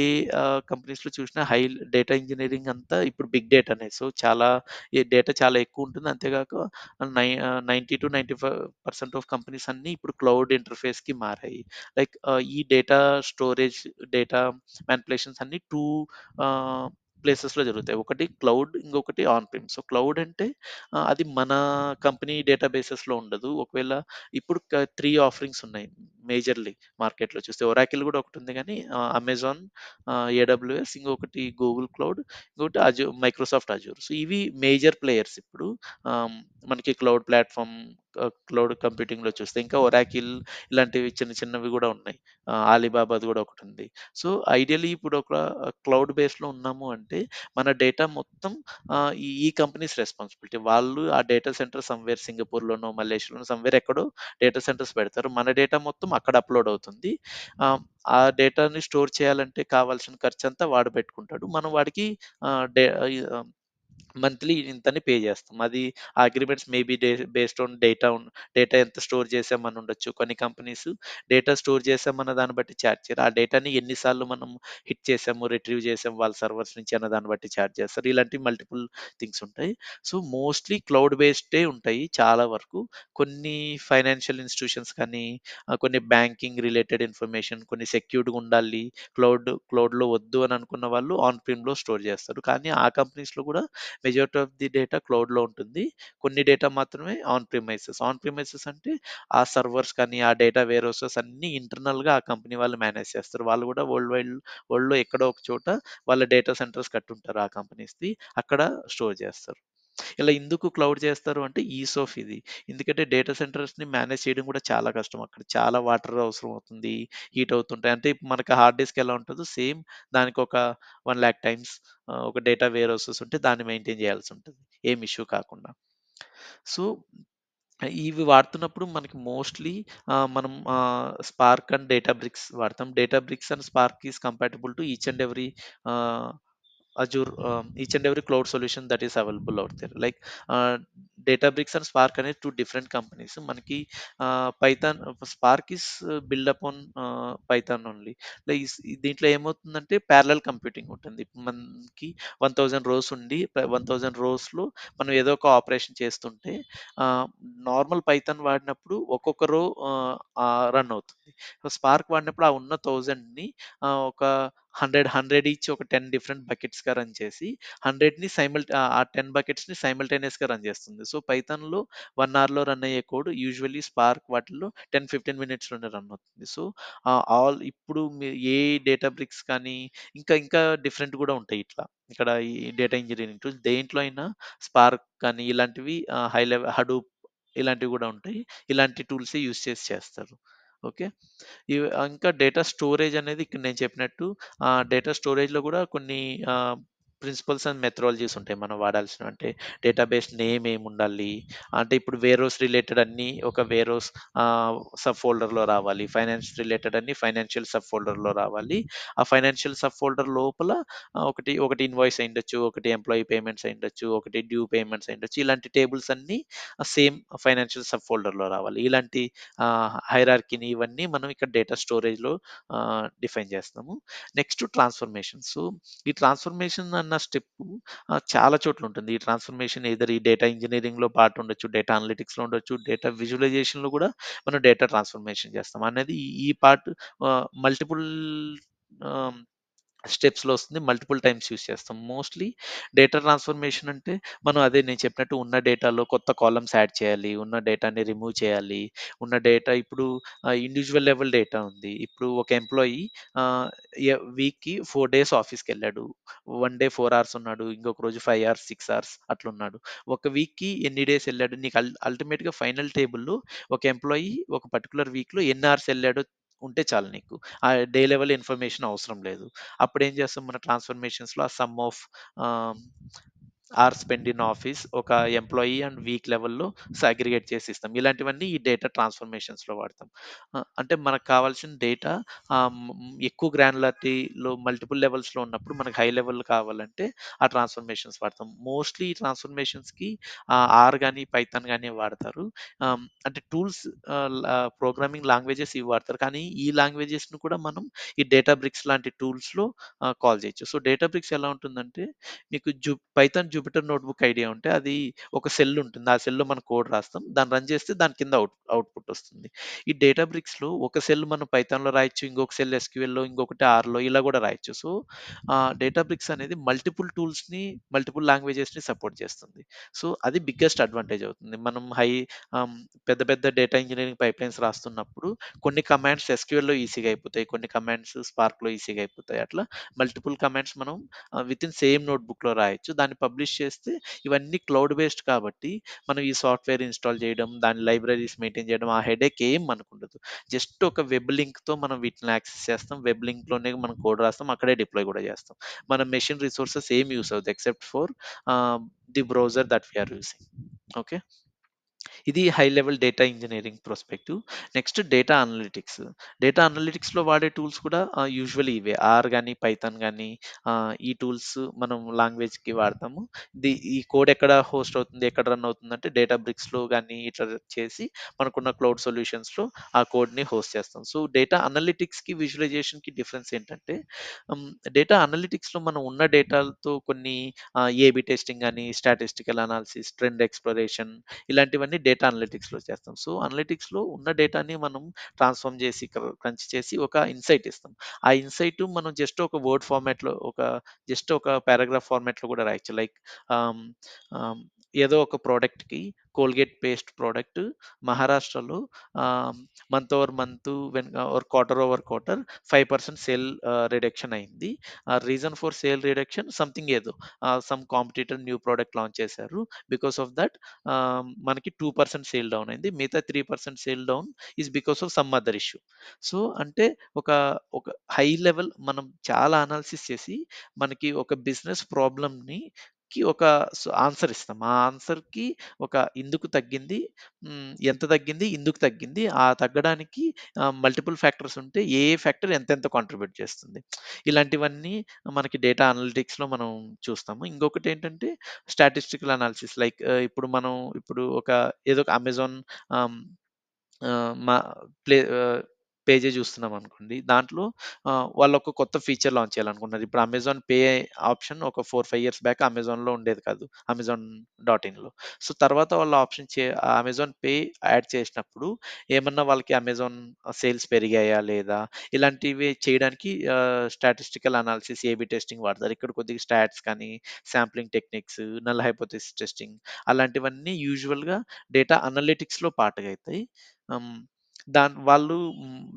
కంపెనీస్‌లో చూసినా డేటా ఇంజినీరింగ్ అంతా ఇప్పుడు బిగ్ డేటానే. సో, ఈ డేటా చాలా ఎక్కువుంటుంది. అంతేగాక 90-95% ఆఫ్ కంపెనీస్ అన్నీ ఇప్పుడు క్లౌడ్ ఇంటర్ఫేస్‌కి మారాయి. లైక్ ఈ డేటా స్టోరేజ్, డేటా మానిప్యులేషన్స్ అన్నీ 2 ఆహ్, ప్లేసెస్‌లో జరుగుతాయి. ఒకటి క్లౌడ్, ఇంకొకటి ఆన్ ప్రిమ్. సో, క్లౌడ్ అంటే అది మన కంపెనీ డేటాబేసెస్‌లో ఉండదు. ఒకవేళ ఇప్పుడు 3 ఆఫరింగ్స్ ఉన్నాయి మేజర్‌లీ మార్కెట్‌లో చూస్తే. ఒరాకిల్ గూడా ఒకటుంది గానీ అమెజాన్, ఏడబ్ల్యూఎస్, ఇంకొకటి గూగుల్ క్లౌడ్, ఇంకొకటి మైక్రోసాఫ్ట్ అజూర్. సో, ఇవి మేజర్ ప్లేయర్స్ ఇప్పుడు. మనకి క్లౌడ్ ప్లాట్‌ఫార్మ్ క్లౌడ్ కంప్యూటింగ్‌లో చూస్తే. ఇంకా ఒరాకిల్ ఇలాంటివి చిన్న చిన్నవి గూడా ఉన్నాయి. అలీబాబాది గూడా ఒకటుంది. సో, ఐడియల్లీ ఇప్పుడు ఒక క్లౌడ్ బేస్‌లో ఉన్నాము అంటే, మన డేటా మొత్తం ఈ కంపెనీస్ రెస్పాన్సిబిలిటీ. వాళ్ళు ఆ డేటా సెంటర్ సమ్‌వేర్ సింగపూర్‌లోనో, మలేషియాలోనో ఎక్కడో డేటా సెంటర్స్ పెడతారు. మన డేటా మొత్తం అక్కడ అప్‌లోడ్ అవుతుంది. ఆహ్, ఆ డేటాని స్టోర్ చేయాలంటే కావాల్సిన ఖర్చంతా వాడు పెట్టుకుంటాడు. మనం వాడికి ఆహ్, డే ఆహ్, మంత్లీ ఇంతని పే చేస్తాం. అది ఆ agreements maybe based on data ఎంత స్టోర్ చేసామని ఉండొచ్చు. కొన్ని కంపెనీస్ డేటా స్టోర్ చేసామన్న దాన్ని బట్టి చార్జ్ చేయరు. ఆ డేటాని ఎన్ని సార్లు మనం హిట్ చేసాము, రిట్రీవ్ చేసాము వాళ్ళ సర్వర్స్ నుంచి అన్న దాన్ని బట్టి చార్జ్ చేస్తారు. ఇలాంటి మల్టిపుల్ థింగ్స్ ఉంటాయి. సో, మోస్ట్‌లీ క్లౌడ్ బేస్డే ఉంటాయి చాలా వరకు. కొన్ని ఫైనాన్షియల్ ఇన్‌స్టిట్యూషన్స్ కానీ, కొన్ని బ్యాంకింగ్ రిలేటెడ్ ఇన్ఫర్మేషన్, కొన్ని సెక్యూర్డ్‌గా ఉండాలి. క్లౌడ్‌లో వద్దు అని అనుకున్న వాళ్ళు ఆన్ ప్రిమ్‌లో స్టోర్ చేస్తారు. కానీ ఆ కంపెనీస్‌లో కూడా మెజారిటీ ఆఫ్ ది డేటా క్లౌడ్‌లో ఉంటుంది. కొన్ని డేటా మాత్రమే ఆన్ ప్రిమైసెస్. ఆన్ ప్రిమైసెస్ అంటే ఆ సర్వర్స్ కానీ, ఆ డేటా వేర్‌హౌసెస్ అన్నీ ఇంటర్నల్‌గా ఆ కంపెనీ వాళ్ళు మేనేజ్ చేస్తారు. వాళ్ళు కూడా వరల్డ్‌లో ఎక్కడో ఒక చోట వాళ్ళ డేటా సెంటర్స్ కట్టుంటారు ఆ కంపెనీస్‌ది. అక్కడ స్టోర్ చేస్తారు. ఇలా ఎందుకు క్లౌడ్ చేస్తారు అంటే ఈస్ ఆఫ్ ఇది. ఎందుకంటే డేటా సెంటర్స్‌ని మేనేజ్ చేయడం కూడా చాలా కష్టం. అక్కడ చాలా వాటర్ అవసరం అవుతుంది. హీట్ అవుతుంటాయి. అంటే ఇప్పుడు మనకి హార్డ్ డిస్క్ ఎలా ఉంటదో సేమ్ దానికొక 1,00,000 టైమ్స్ ఒక డేటా వేర్ హౌసెస్ ఉంటే దాన్ని మెయింటైన్ చేయాల్సుంటది. ఏం ఇష్యూ కాకుండా. సో, ఇవి వాడుతున్నప్పుడు మనకి మోస్ట్‌లీ మనం స్పార్క్ అండ్ డేటాబ్రిక్స్ వాడతాం. Databricks and Spark is compatible to each and every uh Azure, each and every cloud solution that is available out there. Like Databricks and Spark అనేది 2 different companies. మనకి Python spark is build upon Python only. దీంట్లో ఏమవుతుందంటే parallel computing ఉంటుంది. మనకి 1000 rose ఉండి 1000 రోస్‌లో మనం ఏదో ఒక ఆపరేషన్ చేస్తుంటే ఆహ్, నార్మల్ పైథాన్ వాడినప్పుడు ఒక్కొక్క రో రన్ అవుతుంది. స్పార్క్ వాడినప్పుడు ఆ ఉన్న 1000ని ఒక 100 ఈచ్ ఒక 10 డిఫరెంట్ బకెట్స్‌గా రన్ చేసి 100ని ఆ 10 బకెట్స్‌ని సైమల్టేనియస్‌గా రన్ చేస్తుంది. సో, పైథాన్‌లో 1 అవర్‌లో రన్ అయ్యే కోడ్ యూజువల్లీ స్పార్క్ వాటిల్లో 10, 15 మినిట్స్‌లోనే రన్ అవుతుంది. సో, ఇప్పుడు ఏ డేటాబ్రిక్స్ కానీ ఇంకా డిఫరెంట్ కూడా ఉంటాయి ఇట్లా. ఇక్కడ ఈ డేటా ఇంజినీరింగ్ టూల్స్ దేంట్లో అయినా స్పార్క్ కానీ ఇలాంటివి హై లెవెల్ హడూప్ ఇలాంటివి కూడా ఉంటాయి. ఇలాంటి టూల్సే యూజ్ చేసి చేస్తారు. ఓకే. ఇంకా డేటా స్టోరేజ్ అనేది ఇక్కడ నేను చెప్పినట్టు డేటా స్టోరేజ్‌లో గూడా కొన్ని ప్రిన్సిపల్స్ అండ్ మెథడాలజీస్ ఉంటాయి మనం వాడాల్సినవి. అంటే డేటాబేస్ నేమ్ ఏముండాలి, అంటే ఇప్పుడు వేర్‌హౌస్ రిలేటెడ్ అన్నీ ఒక వేర్‌హౌస్ సబ్ ఫోల్డర్‌లో రావాలి. ఫైనాన్స్ రిలేటెడ్ అన్నీ ఫైనాన్షియల్ సబ్ ఫోల్డర్‌లో రావాలి. ఆ ఫైనాన్షియల్ సబ్ ఫోల్డర్ లోపల ఒకటి ఇన్వాయిస్ అయ్యుండొచ్చు, ఒకటి ఎంప్లాయీ పేమెంట్స్ అయ్యుండొచ్చు, ఒకటి డ్యూ పేమెంట్స్ అయ్యుండొచ్చు. ఇలాంటి టేబుల్స్ అన్నీ సేమ్ ఫైనాన్షియల్ సబ్ ఫోల్డర్‌లో రావాలి. ఇలాంటి హైరార్కీని ఇవన్నీ మనం ఇక్కడ డేటా స్టోరేజ్‌లో డిఫైన్ చేస్తాము. Next transformation. సో, ఈ ట్రాన్స్‌ఫర్మేషన్ అన్న స్టెప్పు చాలా చోట్ల ఉంటుంది. ఈ ట్రాన్స్‌ఫర్మేషన్ ఎయిదర్ ఈ డేటా ఇంజినీరింగ్‌లో పార్ట్ ఉండొచ్చు, డేటా అనలిటిక్స్‌లో ఉండొచ్చు, డేటా విజువలైజేషన్‌లో కూడా మనం డేటా ట్రాన్స్‌ఫర్మేషన్ చేస్తాం. అనేది ఈ పార్ట్ మల్టిపుల్ ఆహ్, స్టెప్స్‌లో వస్తుంది. మల్టిపుల్ టైమ్స్ యూజ్ చేస్తాం. మోస్ట్‌లీ డేటా ట్రాన్స్‌ఫర్మేషన్ అంటే మనం అదే నేను చెప్పినట్టు ఉన్న డేటాలో కొత్త కాలమ్స్ యాడ్ చేయాలి. ఉన్న డేటాని రిమూవ్ చేయాలి. ఉన్న డేటా ఇప్పుడు ఇండివిడ్యువల్ లెవెల్ డేటా ఉంది. ఇప్పుడు ఒక ఎంప్లాయీ ఆహ్, వీక్‌కి 4 డేస్ ఆఫీస్‌కెళ్ళాడు. 1 డే 4 అవర్స్ ఉన్నాడు. ఇంకొక రోజు 5 అవర్స్, 6 అవర్స్ అట్లున్నాడు. ఒక వీక్‌కి ఎన్ని డేస్ ఎళ్ళాడు? నీకు అల్టిమేట్‌గా ఫైనల్ టేబుల్‌లో ఒక ఎంప్లాయీ ఒక పర్టిక్యులర్ వీక్‌లో ఎన్ని అవర్స్ ఎళ్ళాడో ఉంటే చాలు నీకు. ఆ డే లెవెల్ ఇన్ఫర్మేషన్ అవసరం లేదు. అప్పుడేం చేస్తాం మన ట్రాన్స్‌ఫర్మేషన్స్‌లో ఆ సమ్ ఆఫ్ ఆహ్, అవర్స్ స్పెండ్ ఇన్ ఆఫీస్ ఒక ఎంప్లాయీ అండ్ వీక్ లెవెల్‌లో సాగ్రిగేట్ చేసి ఇస్తాం. ఇలాంటివన్నీ ఈ డేటా ట్రాన్స్‌ఫర్మేషన్స్‌లో వాడతాం. అంటే మనకు కావాల్సిన డేటా ఎక్కువ గ్రాన్యులారిటీలో మల్టిపుల్ లెవెల్స్‌లో ఉన్నప్పుడు మనకు హై లెవెల్ కావాలంటే ఆ ట్రాన్స్‌ఫర్మేషన్స్ వాడతాం. మోస్ట్‌లీ ఈ ట్రాన్స్‌ఫర్మేషన్స్‌కి ఆర్ గాని, పైథాన్ గాని వాడతారు. అంటే టూల్స్ ప్రోగ్రామింగ్ లాంగ్వేజెస్ ఇవి వాడతారు. కానీ ఈ లాంగ్వేజెస్‌ని కూడా మనం ఈ డేటాబ్రిక్స్ లాంటి టూల్స్‌లో కాల్ చేయొచ్చు. సో, డేటాబ్రిక్స్ ఎలా ఉంటుందంటే మీకు పైథాన్ జూపిటర్ నోట్‌బుక్ ఐడియా ఉంటే అది ఒక సెల్ ఉంటుంది. ఆ సెల్‌లో మనం కోడ్ రాస్తాం. దాన్ని రన్ చేస్తే దాని కింద అవుట్‌పుట్ వస్తుంది. ఈ డేటాబ్రిక్స్‌లో ఒక సెల్ మనం పైథాన్‌లో రాయొచ్చు. ఇంకొక సెల్ ఎస్‌క్యూఎల్‌లో, ఇంకొకటి ఆర్‌లో ఇలా కూడా రాయొచ్చు. సో, డేటాబ్రిక్స్ అనేది మల్టిపుల్ టూల్స్‌ని, మల్టిపుల్ లాంగ్వేజెస్‌ని సపోర్ట్ చేస్తుంది. సో, అది బిగ్గెస్ట్ అడ్వాంటేజ్ అవుతుంది. మనం ఆహ్, పెద్ద పెద్ద డేటా ఇంజినీరింగ్ పైప్‌లైన్స్ రాస్తున్నప్పుడు కొన్ని కమాండ్స్ ఎస్‌క్యూఎల్‌లో ఈజీగా అయిపోతాయి. కొన్ని కమాండ్స్ స్పార్క్‌లో ఈజీగా అయిపోతాయి. అట్లా మల్టిపుల్ కమాండ్స్ మనం వితిన్ సేమ్ నోట్‌బుక్‌లో రాయొచ్చు. దాన్ని పబ్లిష్ చేస్తే ఇవన్నీ క్లౌడ్ బేస్డ్ కాబట్టి మనం ఈ సాఫ్ట్‌వేర్ ఇన్‌స్టాల్ చేయడం, దాని లైబ్రరీస్ మెయింటైన్ చేయడం ఆ హెడేక్ ఏం మనకుండదు. జస్ట్ ఒక వెబ్ లింక్‌తో మనం వీటిని యాక్సెస్ చేస్తాం. వెబ్ లింక్‌లోనే మనం కోడ్ రాస్తాం. అక్కడే డిప్లాయ్ కూడా చేస్తాం. మన మెషిన్ రిసోర్సెస్ ఏమి యూజ్ అవ్వదు except for uh, the browser that we are using. Okay. ఇది high level data engineering perspective. Next data analytics. Data అనలిటిక్స్‌లో వాడే టూల్స్ కూడా యూజువల్లీ ఇవే. ఆర్ గాని, పైథాన్ గాని ఈ టూల్స్ మనం లాంగ్వేజ్‌కి వాడతాము. ఈ కోడ్ ఎక్కడ హోస్ట్ అవుతుంది, ఎక్కడ రన్ అవుతుందంటే డేటాబ్రిక్స్‌లో గాని ఇట్లా చేసి మనకున్న క్లౌడ్ సొల్యూషన్స్‌లో ఆ కోడ్‌ని హోస్ట్ చేస్తాం. సో, డేటా అనలిటిక్స్‌కి, విజువలైజేషన్‌కి డిఫరెన్స్ ఏంటంటే హ్మ్, డేటా అనలిటిక్స్‌లో మనం ఉన్న డేటాలతో కొన్ని ఏబీ టెస్టింగ్ అని, స్టాటిస్టికల్ అనాలిసిస్, ట్రెండ్ ఎక్స్‌ప్లోరేషన్ ఇలాంటివన్నీ డేటా అనలిటిక్స్‌లో చేస్తాం. సో, అనలిటిక్స్‌లో ఉన్న డేటాని మనం ట్రాన్స్‌ఫార్మ్ చేసి, క్రంచ్ చేసి ఒక ఇన్‌సైట్ ఇస్తాం. ఆ ఇన్‌సైట్ మనం జస్ట్ ఒక వర్డ్ ఫార్మాట్‌లో జస్ట్ ఒక పారాగ్రాఫ్ ఫార్మాట్‌లో కూడా రాయొచ్చు. లైక్ ఆహ్, ఆహ్, ఏదో ఒక ప్రొడక్ట్‌కి కోల్‌గేట్ పేస్ట్ ప్రొడక్ట్ మహారాష్ట్రలో uh, month over month or quarter over quarter 5% sale reduction అయింది. Reason for sale reduction something ఏదో some competitor new product launch చేశారు. బికాస్ ఆఫ్ దట్ మనకి 2% సేల్ డౌన్ అయింది. మిగతా 3% sale down is because of some other issue. So, అంటే ఒక, ఒక high level మనం చాలా అనాలిసిస్ చేసి మనకి ఒక బిజినెస్ ప్రాబ్లమ్‌ని దానికి ఒక ఆన్సర్ ఇస్తాం. ఆ ఆన్సర్‌కి ఒక ఇందుకు తగ్గింది, ఎంత తగ్గింది, ఇందుకు తగ్గింది. ఆ తగ్గడానికి మల్టిపుల్ ఫ్యాక్టర్స్ ఉంటే ఏ ఫ్యాక్టర్ ఎంతెంత కాంట్రిబ్యూట్ చేస్తుంది. ఇలాంటివన్నీ మనకి డేటా అనలిటిక్స్‌లో మనం చూస్తాము. ఇంకొకటేంటంటే స్టాటిస్టికల్ అనాలిసిస్ లైక్ ఇప్పుడు ఏదో ఒక అమెజాన్ ఆహ్, మా ప్లే పేజే చూస్తున్నామనుకోండి. దాంట్లో వాళ్ళొక కొత్త ఫీచర్ లాంచ్ చేయాలనుకుంటున్నారు. ఇప్పుడు అమెజాన్ పే ఆప్షన్ ఒక 4, 5 ఇయర్స్ బ్యాక్ అమెజాన్‌లో ఉండేది కాదు. Amazon dot ఇన్‌లో. సో, తర్వాత వాళ్ళు అమెజాన్ పే యాడ్ చేసినప్పుడు ఏమన్నా వాళ్ళకి అమెజాన్ సేల్స్ పెరిగాయా లేదా? ఇలాంటివి చేయడానికి స్టాటిస్టికల్ అనాలిసిస్, ఏబీ టెస్టింగ్ వాడతారు. ఇక్కడ కొద్దిగా స్టాట్స్ కానీ, sampling techniques, null hypothesis testing అలాంటివన్నీ యూజువల్‌గా డేటా అనలిటిక్స్‌లో పార్ట్‌గా అయితాయి. హ్మ్. వాళ్ళు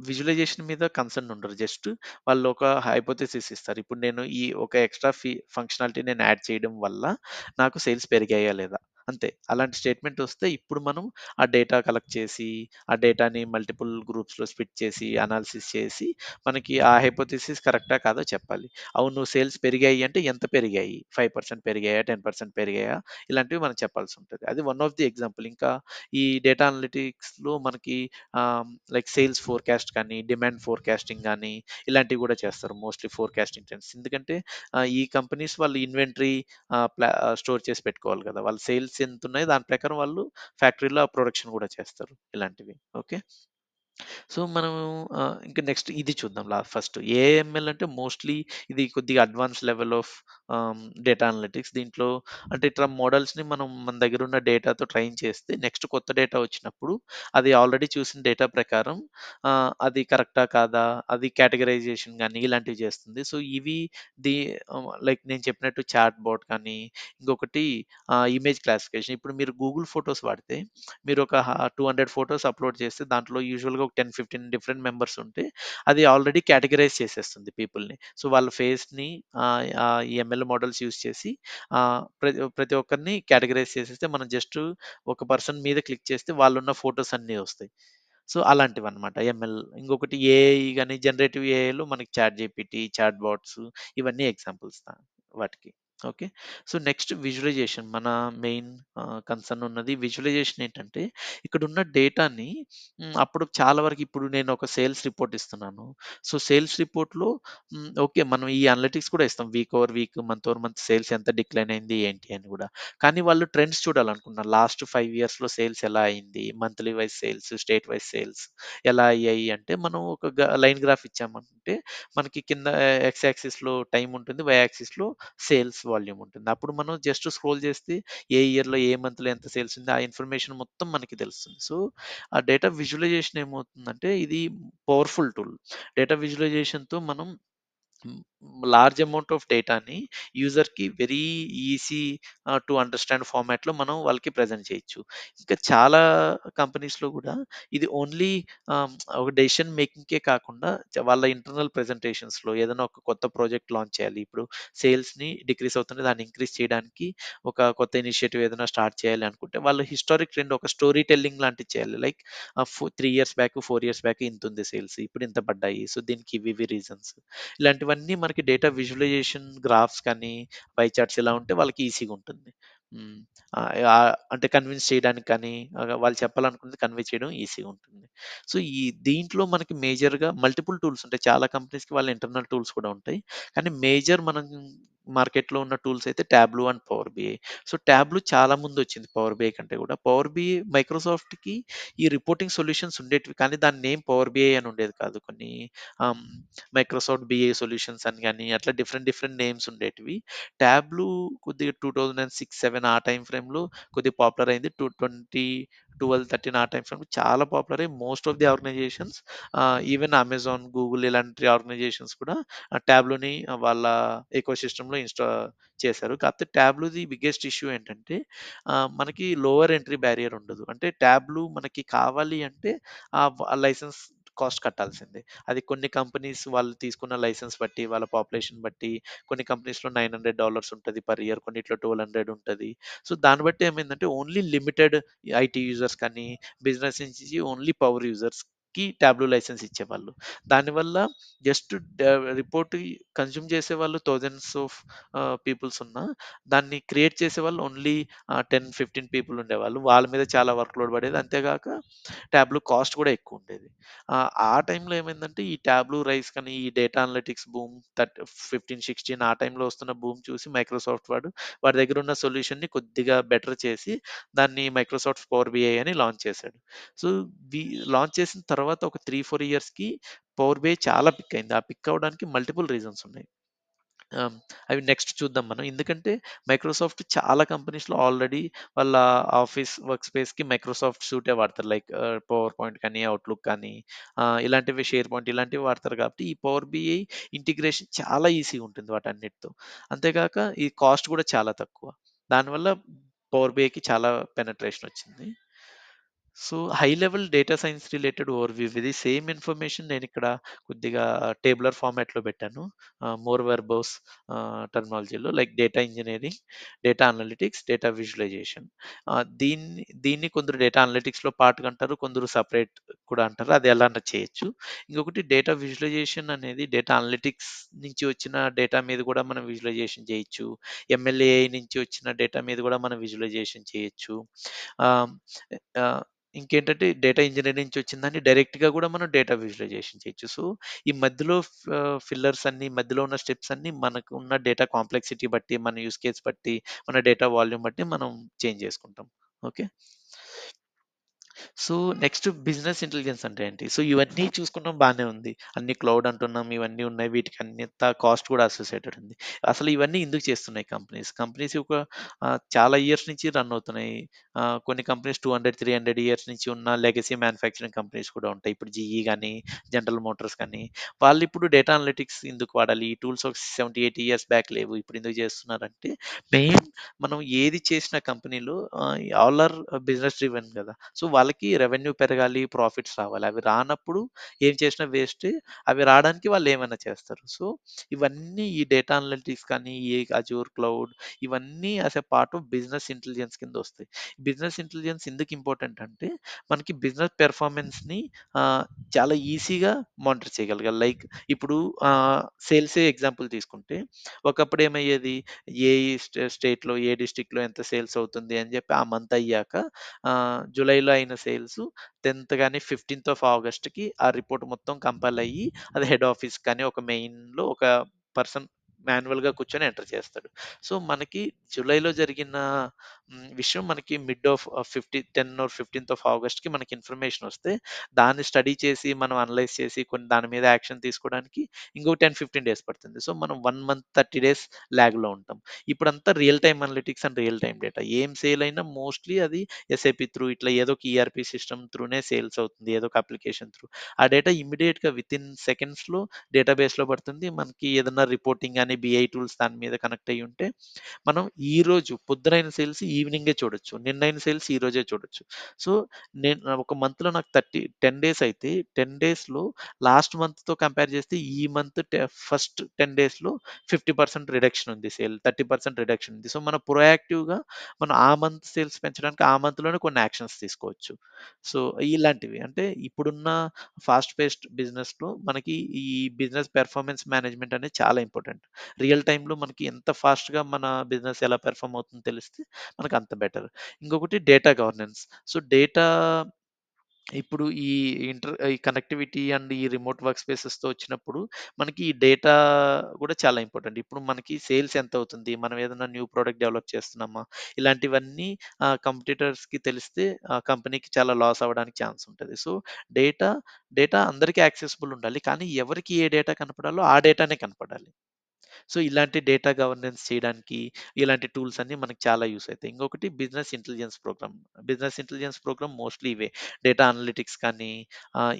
విజువలైజేషన్ మీద కన్సర్న్ ఉండరు. జస్ట్ వాళ్ళు ఒక హైపోథెసిస్ ఇస్తారు. ఇప్పుడు నేను ఈ ఒక ఎక్స్‌ట్రా ఫంక్షనాలిటీ నేను యాడ్ చేయడం వల్ల నాకు సేల్స్ పెరిగాయా లేదా? అంతే. అలాంటి స్టేట్‌మెంట్ వస్తే ఇప్పుడు మనం ఆ డేటా కలెక్ట్ చేసి, ఆ డేటాని మల్టిపుల్ గ్రూప్స్‌లో స్ప్లిట్ చేసి, అనాలిసిస్ చేసి మనకి ఆ హైపోథెసిస్ కరెక్టా కాదో చెప్పాలి. అవును సేల్స్ పెరిగాయి అంటే ఎంత పెరిగాయి? 5% పెరిగాయా? 10% పెరిగాయా? ఇలాంటివి మనం చెప్పాల్సుంటది. అది వన్ ఆఫ్ ది ఎగ్జాంపుల్. ఇంకా ఈ డేటా అనలిటిక్స్‌లో మనకి లైక్ సేల్స్ ఫోర్‌కాస్ట్ కానీ, డిమాండ్ ఫోర్‌కాస్టింగ్ గానీ, ఇలాంటివి గూడా చేస్తారు. Mostly forecasting trends. ఎందుకంటే ఈ కంపెనీస్ వాళ్ళు ఇన్వెంటరీ స్టోర్ చేసి పెట్టుకోవాలి గదా! వాళ్ళ సేల్స్ ఎంతున్నాయో దాని ప్రకారం వాళ్ళు ఫ్యాక్టరీలో ప్రొడక్షన్ గూడా చేస్తారు. ఇలాంటివి. ఓకే. సో, మనం ఇంకా నెక్స్ట్ ఇది చూద్దాం ఫస్ట్. ఏఎంఎల్ అంటే మోస్ట్‌లీ ఇది కొద్దిగా advance level of data analytics. దీంట్లో అంటే ఇట్లా మోడల్స్‌ని మనం మన దగ్గరున్న డేటాతో ట్రైన్ చేస్తే నెక్స్ట్ కొత్త డేటా వచ్చినప్పుడు అది ఆల్రెడీ చూసిన డేటా ప్రకారం అది కరెక్టా? కాదా? అది కేటగరైజేషన్ గాని ఇలాంటివి చేస్తుంది. సో, ఇవి లైక్ నేను చెప్పినట్టు చాట్ బోట్ కానీ, ఇంకొకటి ఇమేజ్ క్లాసిఫికేషన్. ఇప్పుడు మీరు గూగుల్ ఫోటోస్ వాడితే మీరు ఒక 200 ఫోటోస్ అప్‌లోడ్ చేస్తే దాంట్లో యూజువల్‌గా ఒక 10, 15 డిఫరెంట్ మెంబర్స్ ఉంటే అది ఆల్రెడీ కేటగరైజ్ చేసేస్తుంది పీపుల్‌ని. సో, వాళ్ళ ఫేస్‌ని ఈ ఎంఎల్ మోడల్స్ యూజ్ చేసి ప్రతి ఒక్కరిని కేటగరైజ్ చేసేస్తే మనం జస్ట్ ఒక పర్సన్ మీద క్లిక్ చేస్తే వాళ్ళున్న ఫోటోస్ అన్నీ వస్తాయి. సో, అలాంటివన్నమాట ఎంఎల్. ఇంకొకటి ఏఐ గాని జనరేటివ్ ఏఐలో మనకి చాట్ జీపీటీ, చాట్ బాట్స్ ఇవన్నీ ఎగ్జాంపుల్స్ వాటికి. ఓకే. సో, నెక్స్ట్ విజువలైజేషన్ మన మెయిన్ కన్సర్న్ ఉన్నది విజువలైజేషన్ ఏంటంటే ఇక్కడున్న డేటాని అప్పుడు చాలా వరకు ఇప్పుడు నేను ఒక సేల్స్ రిపోర్ట్ ఇస్తున్నాను. సో, సేల్స్ రిపోర్ట్‌లో ఓకే. మనం ఈ అనలిటిక్స్ కూడా ఇస్తాం. Week over week, month over month sales ఎంత డిక్లైన్ అయింది ఏంటి అని గూడా. కానీ వాళ్ళు ట్రెండ్స్ చూడాలనుకుంటున్నారు. లాస్ట్ 5 ఇయర్స్‌లో సేల్స్ ఎలా అయింది? Monthly wise sales, state wise sales ఎలా అయ్యాయి అంటే మనం ఒక లైన్ గ్రాఫ్ ఇచ్చామంటే మనకి కింద ఎక్స్ యాక్సిస్‌లో టైమ్ ఉంటుంది. వై యాక్సిస్‌లో సేల్స్ వాల్యూమ్ ఉంటుంది. అప్పుడు మనం జస్ట్ స్క్రోల్ చేస్తే ఏ ఇయర్‌లో, ఏ మంత్‌లో ఎంత సేల్స్ ఉంది ఆ ఇన్ఫర్మేషన్ మొత్తం మనకి తెలుస్తుంది. సో, ఆ డేటా విజువలైజేషన్ ఏమవుతుందంటే ఇది పవర్‌ఫుల్ టూల్. డేటా విజువలైజేషన్‌తో మనం హ్మ్. లార్జ్ అమౌంట్ ఆఫ్ డేటాని యూజర్‌కి వెరీ ఈజీ టు అండర్‌స్టాండ్ ఫార్మాట్‌లో మనం వాళ్ళకి ప్రెజెంట్ చేయొచ్చు. ఇంకా చాలా కంపెనీస్‌లో గూడా ఇది ఓన్లీ ఒక డెసిషన్ మేకింగ్‌కే కాకుండా వాళ్ళ ఇంటర్నల్ ప్రెజెంటేషన్స్‌లో ఏదైనా ఒక కొత్త ప్రాజెక్ట్ లాంచ్ చేయాలి. ఇప్పుడు సేల్స్‌ని డిక్రీజ్ అవుతుంది. దాన్ని ఇంక్రీజ్ చేయడానికి ఒక కొత్త ఇనిషియేటివ్ ఏదైనా స్టార్ట్ చేయాలి అనుకుంటే వాళ్ళు హిస్టారిక్ ట్రెండ్ ఒక స్టోరీ టెల్లింగ్ లాంటిది చేయాలి. Like 3 years back, 4 years back ఇంతుంది సేల్స్. ఇప్పుడు ఇంత పడ్డాయి. సో, దీనికి ఇవి ఇవి రీజన్స్. ఇలాంటివన్నీ మనకి డేటా విజువలైజేషన్ గ్రాఫ్స్ కానీ, పై చార్ట్స్ ఇలా ఉంటే వాళ్ళకి ఈజీగా ఉంటుంది. హ్మ్. అంటే కన్విన్స్ చేయడానికి కానీ, వాళ్ళు చెప్పాలనుకున్నది కన్వే చేయడం ఈజీగా ఉంటుంది. సో, దీంట్లో మనకి మేజర్‌గా మల్టిపుల్ టూల్స్ ఉంటాయి. చాలా కంపెనీస్‌కి వాళ్ళ ఇంటర్నల్ టూల్స్ కూడా ఉంటాయి. కానీ మేజర్ మనం మార్కెట్‌లో ఉన్న టూల్స్ అయితే Tableau and Power BI. So, Tableau చాలా ముందొచ్చింది పవర్ బిఐ కంటే కూడా. పవర్ బిఐ మైక్రోసాఫ్ట్‌కి ఈ రిపోర్టింగ్ సొల్యూషన్స్ ఉండేటివి. కానీ దాని నేమ్ పవర్ బిఐ అని ఉండేది కాదు. కొన్ని ఆహ్, మైక్రోసాఫ్ట్ బిఏ సొల్యూషన్స్ అని గాని, అట్లా డిఫరెంట్ డిఫరెంట్ నేమ్స్ ఉండేటివి. ట్యాబ్‌లు కొద్దిగా 2006, 7 ఆ టైమ్ ఫ్రేమ్‌లో కొద్దిగా పాపులర్ అయింది. 12, 13 ఆ టైమ్ ఫ్రేమ్‌లో చాలా పాపులర్ అయ్యి most of the organisations even Amazon, Google ఇలాంటి ఆర్గనైజేషన్స్ కూడా ట్యాబ్‌లుని వాళ్ళ ఎకోసిస్టమ్‌లో చేశారు. కాకపోతే ట్యాబ్‌లుది బిగ్గెస్ట్ ఇష్యూ ఏంటంటే మనకి లోవర్ ఎంట్రీ బ్యారియర్ ఉండదు. అంటే ట్యాబ్‌లు మనకి కావాలి అంటే లైసెన్స్ కాస్ట్ కట్టాల్సిందే. అది కొన్ని కంపెనీస్ వాళ్ళు తీసుకున్న లైసెన్స్ బట్టి, వాళ్ళ పాపులేషన్ బట్టి కొన్ని కంపెనీస్‌లో $900 ఉంటది పర్ ఇయర్. కొన్నిట్లో 1200 ఉంటది. సో, దాన్ని బట్టి ఏమైందంటే ఓన్లీ లిమిటెడ్ ఐటీ యూజర్స్ కానీ, బిజినెస్ నుంచి ఓన్లీ పవర్ యూజర్స్ కి టాబ్లూ లైసెన్స్ ఇచ్చేవాళ్ళు. దానివల్ల జస్ట్ రిపోర్ట్ కన్జ్యూమ్ చేసేవాళ్ళు థౌసండ్స్ ఆఫ్ పీపుల్స్ ఉన్నా, దాన్ని క్రియేట్ చేసేవాళ్ళు ఓన్లీ 10, 15 పీపుల్ ఉండేవాళ్ళు. వాళ్ళ మీద చాలా వర్క్ లోడ్ పడేది. అంతేగాక టాబ్లూ కాస్ట్ కూడా ఎక్కువుండేది. ఆ టైంలో ఏమైందంటే ఈ టాబ్లూ రైస్ కానీ, ఈ డేటా అనలిటిక్స్ బూమ్ 15, 16 ఆ టైంలో వస్తున్న బూమ్ చూసి మైక్రోసాఫ్ట్ వాడి దగ్గర ఉన్న సొల్యూషన్‌ని కొద్దిగా బెటర్ చేసి దాన్ని మైక్రోసాఫ్ట్ పవర్ బిఐ అని లాంచ్ చేశాడు. సో, వి లాంచ్ చేసిన తర్వాత ఒక 3, 4 ఇయర్స్‌కి పవర్ బిఐ చాలా పిక్ అయింది. ఆ పిక్ అవ్వడానికి మల్టిపుల్ రీజన్స్ ఉన్నాయి. ఆహ్, అవి నెక్స్ట్ చూద్దాం మనం. ఎందుకంటే మైక్రోసాఫ్ట్ చాలా కంపెనీస్‌లో ఆల్రెడీ వాళ్ళ ఆఫీస్ వర్క్ స్పేస్‌కి మైక్రోసాఫ్ట్ సూటే వాడతారు. లైక్ పవర్ పాయింట్ కానీ, అవుట్‌లుక్ కానీ ఇలాంటివి షేర్ పాయింట్ ఇలాంటివి వాడతారు కాబట్టి ఈ పవర్ బిఐ ఇంటిగ్రేషన్ చాలా ఈజీగా ఉంటుంది వాటన్నిటితో. అంతేగాక ఈ కాస్ట్ కూడా చాలా తక్కువ. దానివల్ల పవర్ బిఐకి చాలా పెనట్రేషన్ వచ్చింది. So, high level data science related overview ఇది. సేమ్ ఇన్ఫర్మేషన్ నేనిక్కడ కొద్దిగా టేబులర్ ఫార్మాట్‌లో పెట్టాను. మోర్ వెర్బోస్ టెర్మినాలజీలో like data engineering, data analytics, data visualization. దీన్ని దీన్ని కొందరు డేటా అనలిటిక్స్‌లో పార్ట్‌గా అంటారు. కొందరు సెపరేట్ కూడా అంటారు. అది ఎలాన్నా చేయొచ్చు. ఇంకొకటి డేటా విజువలైజేషన్ అనేది డేటా అనలిటిక్స్ నుంచి వచ్చిన డేటా మీద కూడా మనం విజువలైజేషన్ చేయొచ్చు. ఎంఎల్ఏఐ నుంచి వచ్చిన డేటా మీద కూడా మనం విజువలైజేషన్ చేయొచ్చు. ఆహ్, ఆహ్, ఇంకేంటంటే డేటా ఇంజినీరింగ్ నుంచి వచ్చిందాన్ని డైరెక్ట్‌గా గూడా మనం డేటా విజువలైజేషన్ చేయొచ్చు. సో, ఈ మధ్యలో ఫిల్లర్స్ అన్నీ మధ్యలో ఉన్న స్టెప్స్ అన్నీ మనకు ఉన్న డేటా కాంప్లెక్సిటీ బట్టి, మన యూజ్ కేస్ బట్టి, మన డేటా వాల్యూమ్ బట్టి మనం చేంజ్ చేసుకుంటాం. Okay. So, next business intelligence అంటే ఏంటి? సో, ఇవన్నీ చూసుకున్నాం బానే ఉంది. అన్ని క్లౌడ్ అంటున్నాం. ఇవన్నీ ఉన్నాయి. వీటికి అన్నింత కాస్ట్ కూడా అసోసియేటెడ్ ఉంది. అసలు ఇవన్నీ ఎందుకు చేస్తున్నాయి కంపెనీస్? కంపెనీస్ ఒక చాలా ఇయర్స్ నుంచి రన్ అవుతున్నాయి. కొన్ని కంపెనీస్ 200, 300 ఇయర్స్ నుంచి ఉన్న లెగసీ మ్యానుఫ్యాక్చరింగ్ కంపెనీస్ కూడా ఉంటాయి. ఇప్పుడు జీఈ గాని, జనరల్ మోటార్స్ కానీ, వాళ్ళిప్పుడు డేటా అనలిటిక్స్ ఎందుకు వాడాలి? ఈ టూల్స్ ఒక 70, 80 ఇయర్స్ బ్యాక్ లేవు. ఇప్పుడు ఎందుకు చేస్తున్నారంటే, మెయిన్ మనం ఏది చేసిన కంపెనీలో ఆల్ ఆర్ బిజినెస్ డ్రివెన్ గదా! సో, వాళ్ళకి రెవెన్యూ పెరగాలి, ప్రాఫిట్స్ రావాలి. అవి రానప్పుడు ఏం చేసినా వేస్టే. అవి రాడానికి వాళ్ళేమైనా చేస్తారు. సో, ఇవన్నీ ఈ డేటా అనలిటిక్స్ కానీ, ఈ అజూర్ క్లౌడ్ ఇవన్నీ as a part of business intelligence కిందొస్తాయి. బిజినెస్ ఇంటెలిజెన్స్ ఎందుకు ఇంపార్టెంట్ అంటే, మనకి బిజినెస్ పెర్ఫార్మన్స్‌ని ఆహ్, చాలా ఈజీగా మానిటర్ చేయగలగాలి. లైక్ ఇప్పుడు సేల్సే ఎగ్జాంపుల్ తీసుకుంటే, ఒకప్పుడు ఏమయ్యేది ఏ స్టేట్‌లో, ఏ డిస్ట్రిక్ట్‌లో ఎంత సేల్స్ అవుతుంది అని జెప్పి ఆ మంత్ అయ్యాక జులైలో అయిన సేల్స్ 10థ్ గాని, 15థ్ ఆఫ్ ఆగస్ట్‌కి ఆ రిపోర్ట్ మొత్తం కంపైల్ అయ్యి అది హెడ్ ఆఫీస్ కానీ ఒక మెయిన్‌లో ఒక పర్సన్ మాన్యువల్‌గా కూర్చొని ఎంటర్ చేస్తాడు. సో, మనకి జులైలో జరిగిన విషయం మనకి మిడ్ ఆఫ్ 10 ఆర్ 15థ్ ఆఫ్ ఆగస్ట్‌కి మనకి ఇన్ఫర్మేషన్ వస్తే, దాన్ని స్టడీ చేసి, మనం అనలైజ్ చేసి, కొన్ని దాని మీద యాక్షన్ తీసుకోవడానికి ఇంకో 10, 15 డేస్ పడుతుంది. సో, మనం 1 మంత్ 30 డేస్ లాగ్‌లో ఉంటాం. ఇప్పుడంతా real time analytics and real time data. ఏం సేల్ అయినా మోస్ట్‌లీ అది ఎస్ఏపీ త్రూ ఇట్లా ఏదో ఒక ఈఆర్‌పీ సిస్టమ్ త్రూనే సేల్స్ అవుతుంది. ఏదో ఒక అప్లికేషన్ త్రూ. ఆ డేటా ఇమ్మీడియేట్‌గా వితిన్ సెకండ్స్‌లో డేటాబేస్‌లో పడుతుంది. మనకి ఏదన్నా రిపోర్టింగ్ గాని, బీఐ టూల్స్ దాని మీద కనెక్ట్ అయ్యి ఉంటే, మనం ఈరోజు పొద్దునైన సేల్స్ ఈవినింగే చూడొచ్చు. నిన్నైన సేల్స్ ఈరోజే చూడొచ్చు. సో, నేను ఒక మంత్‌లో నాకు 10 డేస్ అయితే 10 డేస్‌లో లాస్ట్ మంత్‌తో కంపేర్ చేస్తే ఈ మంత్ ఫస్ట్ 10 డేస్‌లో 50% రిడక్షన్ ఉంది సేల్. 30% రిడక్షన్ ఉంది. సో, మనం ప్రొయాక్టివ్‌గా మనం ఆ మంత్ సేల్స్ పెంచడానికి ఆ మంత్‌లోనే కొన్ని యాక్షన్స్ తీసుకోవచ్చు. సో, ఇలాంటివి అంటే ఇప్పుడున్న ఫాస్ట్ పేస్డ్ బిజినెస్‌లో మనకి ఈ బిజినెస్ పెర్ఫార్మన్స్ మేనేజ్‌మెంట్ అనేది చాలా ఇంపార్టెంట్. రియల్ టైమ్‌లో మనకి ఎంత ఫాస్ట్‌గా మన బిజినెస్ ఎలా పెర్ఫార్మ్ అవుతుందో తెలిస్తే మనకు అంత బెటర్. ఇంకొకటి డేటా గవర్నెన్స్. సో, డేటా ఇప్పుడు ఈ కనెక్టివిటీ అండ్ ఈ రిమోట్ వర్క్ స్పేసెస్‌తో వచ్చినప్పుడు మనకి ఈ డేటా గూడా చాలా ఇంపార్టెంట్. ఇప్పుడు మనకి సేల్స్ ఎంతవుతుంది? మనం ఏదైనా న్యూ ప్రొడక్ట్ డెవలప్ చేస్తున్నామా? ఇలాంటివన్నీ కాంపిటీటర్స్‌కి తెలిస్తే ఆ కంపెనీకి చాలా లాస్ అవ్వడానికి ఛాన్స్ ఉంటది. సో, డేటా, డేటా అందరికి యాక్సెసిబుల్ ఉండాలి. కానీ ఎవరికి ఏ డేటా కనపడాలో ఆ డేటానే కనపడాలి. సో, ఇలాంటి డేటా గవర్నెన్స్ చేయడానికి ఇలాంటి టూల్స్ అన్నీ మనకు చాలా యూజ్ అయితాయి. ఇంకొకటి business intelligence program. Business intelligence program mostly ఇవే. డేటా అనలిటిక్స్ కానీ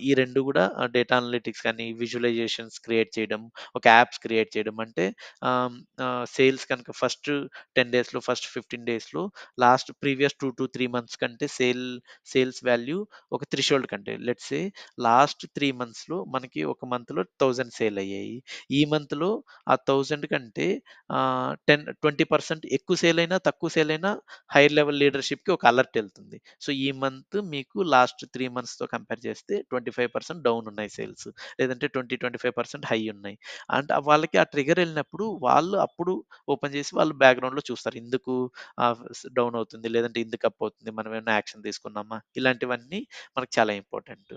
ఈ 2 గూడా డేటా అనలిటిక్స్ కానీ, విజువలైజేషన్స్ క్రియేట్ చేయడం, ఒక యాప్స్ క్రియేట్ చేయడం. అంటే ఆహ్, సేల్స్ కనుక ఫస్ట్ 10 డేస్‌లో, ఫస్ట్ 15 డేస్‌లో లాస్ట్ ప్రీవియస్ 2-3 మంత్స్ కంటే సేల్స్ వాల్యూ ఒక థ్రెషోల్డ్ కంటే లెట్స్ సే లాస్ట్ 3 మంత్స్‌లో మనకి ఒక మంత్‌లో 1000 సేల్ అయ్యాయి. ఈ మంత్‌లో ఆ 1000 ఎట్లంటే కంటే 20% ఎక్కువ సేల్ అయినా, తక్కువ సేల్ అయినా హైర్ లెవెల్ లీడర్‌షిప్‌కి ఒక అలర్ట్ ఎళ్తుంది. సో, ఈ మంత్ మీకు లాస్ట్ 3 మంత్స్‌తో కంపేర్ చేస్తే 25% డౌన్ ఉన్నాయి సేల్స్. లేదంటే 25% హై ఉన్నాయి. అంటే వాళ్ళకి ఆ ట్రిగ్గర్ ఎళ్ళినప్పుడు వాళ్ళు అప్పుడు ఓపెన్ చేసి వాళ్ళు బ్యాక్‌గ్రౌండ్‌లో చూస్తారు. ఎందుకు డౌన్ అవుతుంది? లేదంటే ఎందుకు అప్ అవుతుంది? మనం ఏమైనా యాక్షన్ తీసుకున్నామా? ఇలాంటివన్నీ మనకు చాలా ఇంపార్టెంట్.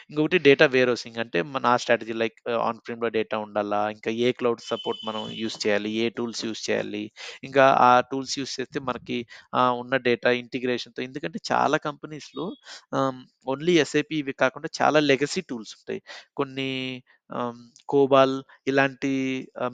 ఇంకొకటి డేటా వేర్ హౌసింగ్ అంటే నా స్ట్రాటజీ లైక్ ఆన్ ప్రిమ్‌లో డేటా ఉండాలా? ఇంకా ఏ క్లౌడ్ సపోర్ట్ మనం యూజ్ చేయాలి? ఏ టూల్స్ యూజ్ చేయాలి? ఇంకా ఆ టూల్స్ యూజ్ చేస్తే మనకి ఉన్న డేటా ఇంటిగ్రేషన్‌తో ఎందుకంటే చాలా కంపెనీస్‌లో ఆహ్, ఓన్లీ ఎస్ఏపీ ఇవి కాకుండా చాలా లెగసీ టూల్స్ ఉంటాయి. కొన్ని ఆహ్, కోబాల్ ఇలాంటి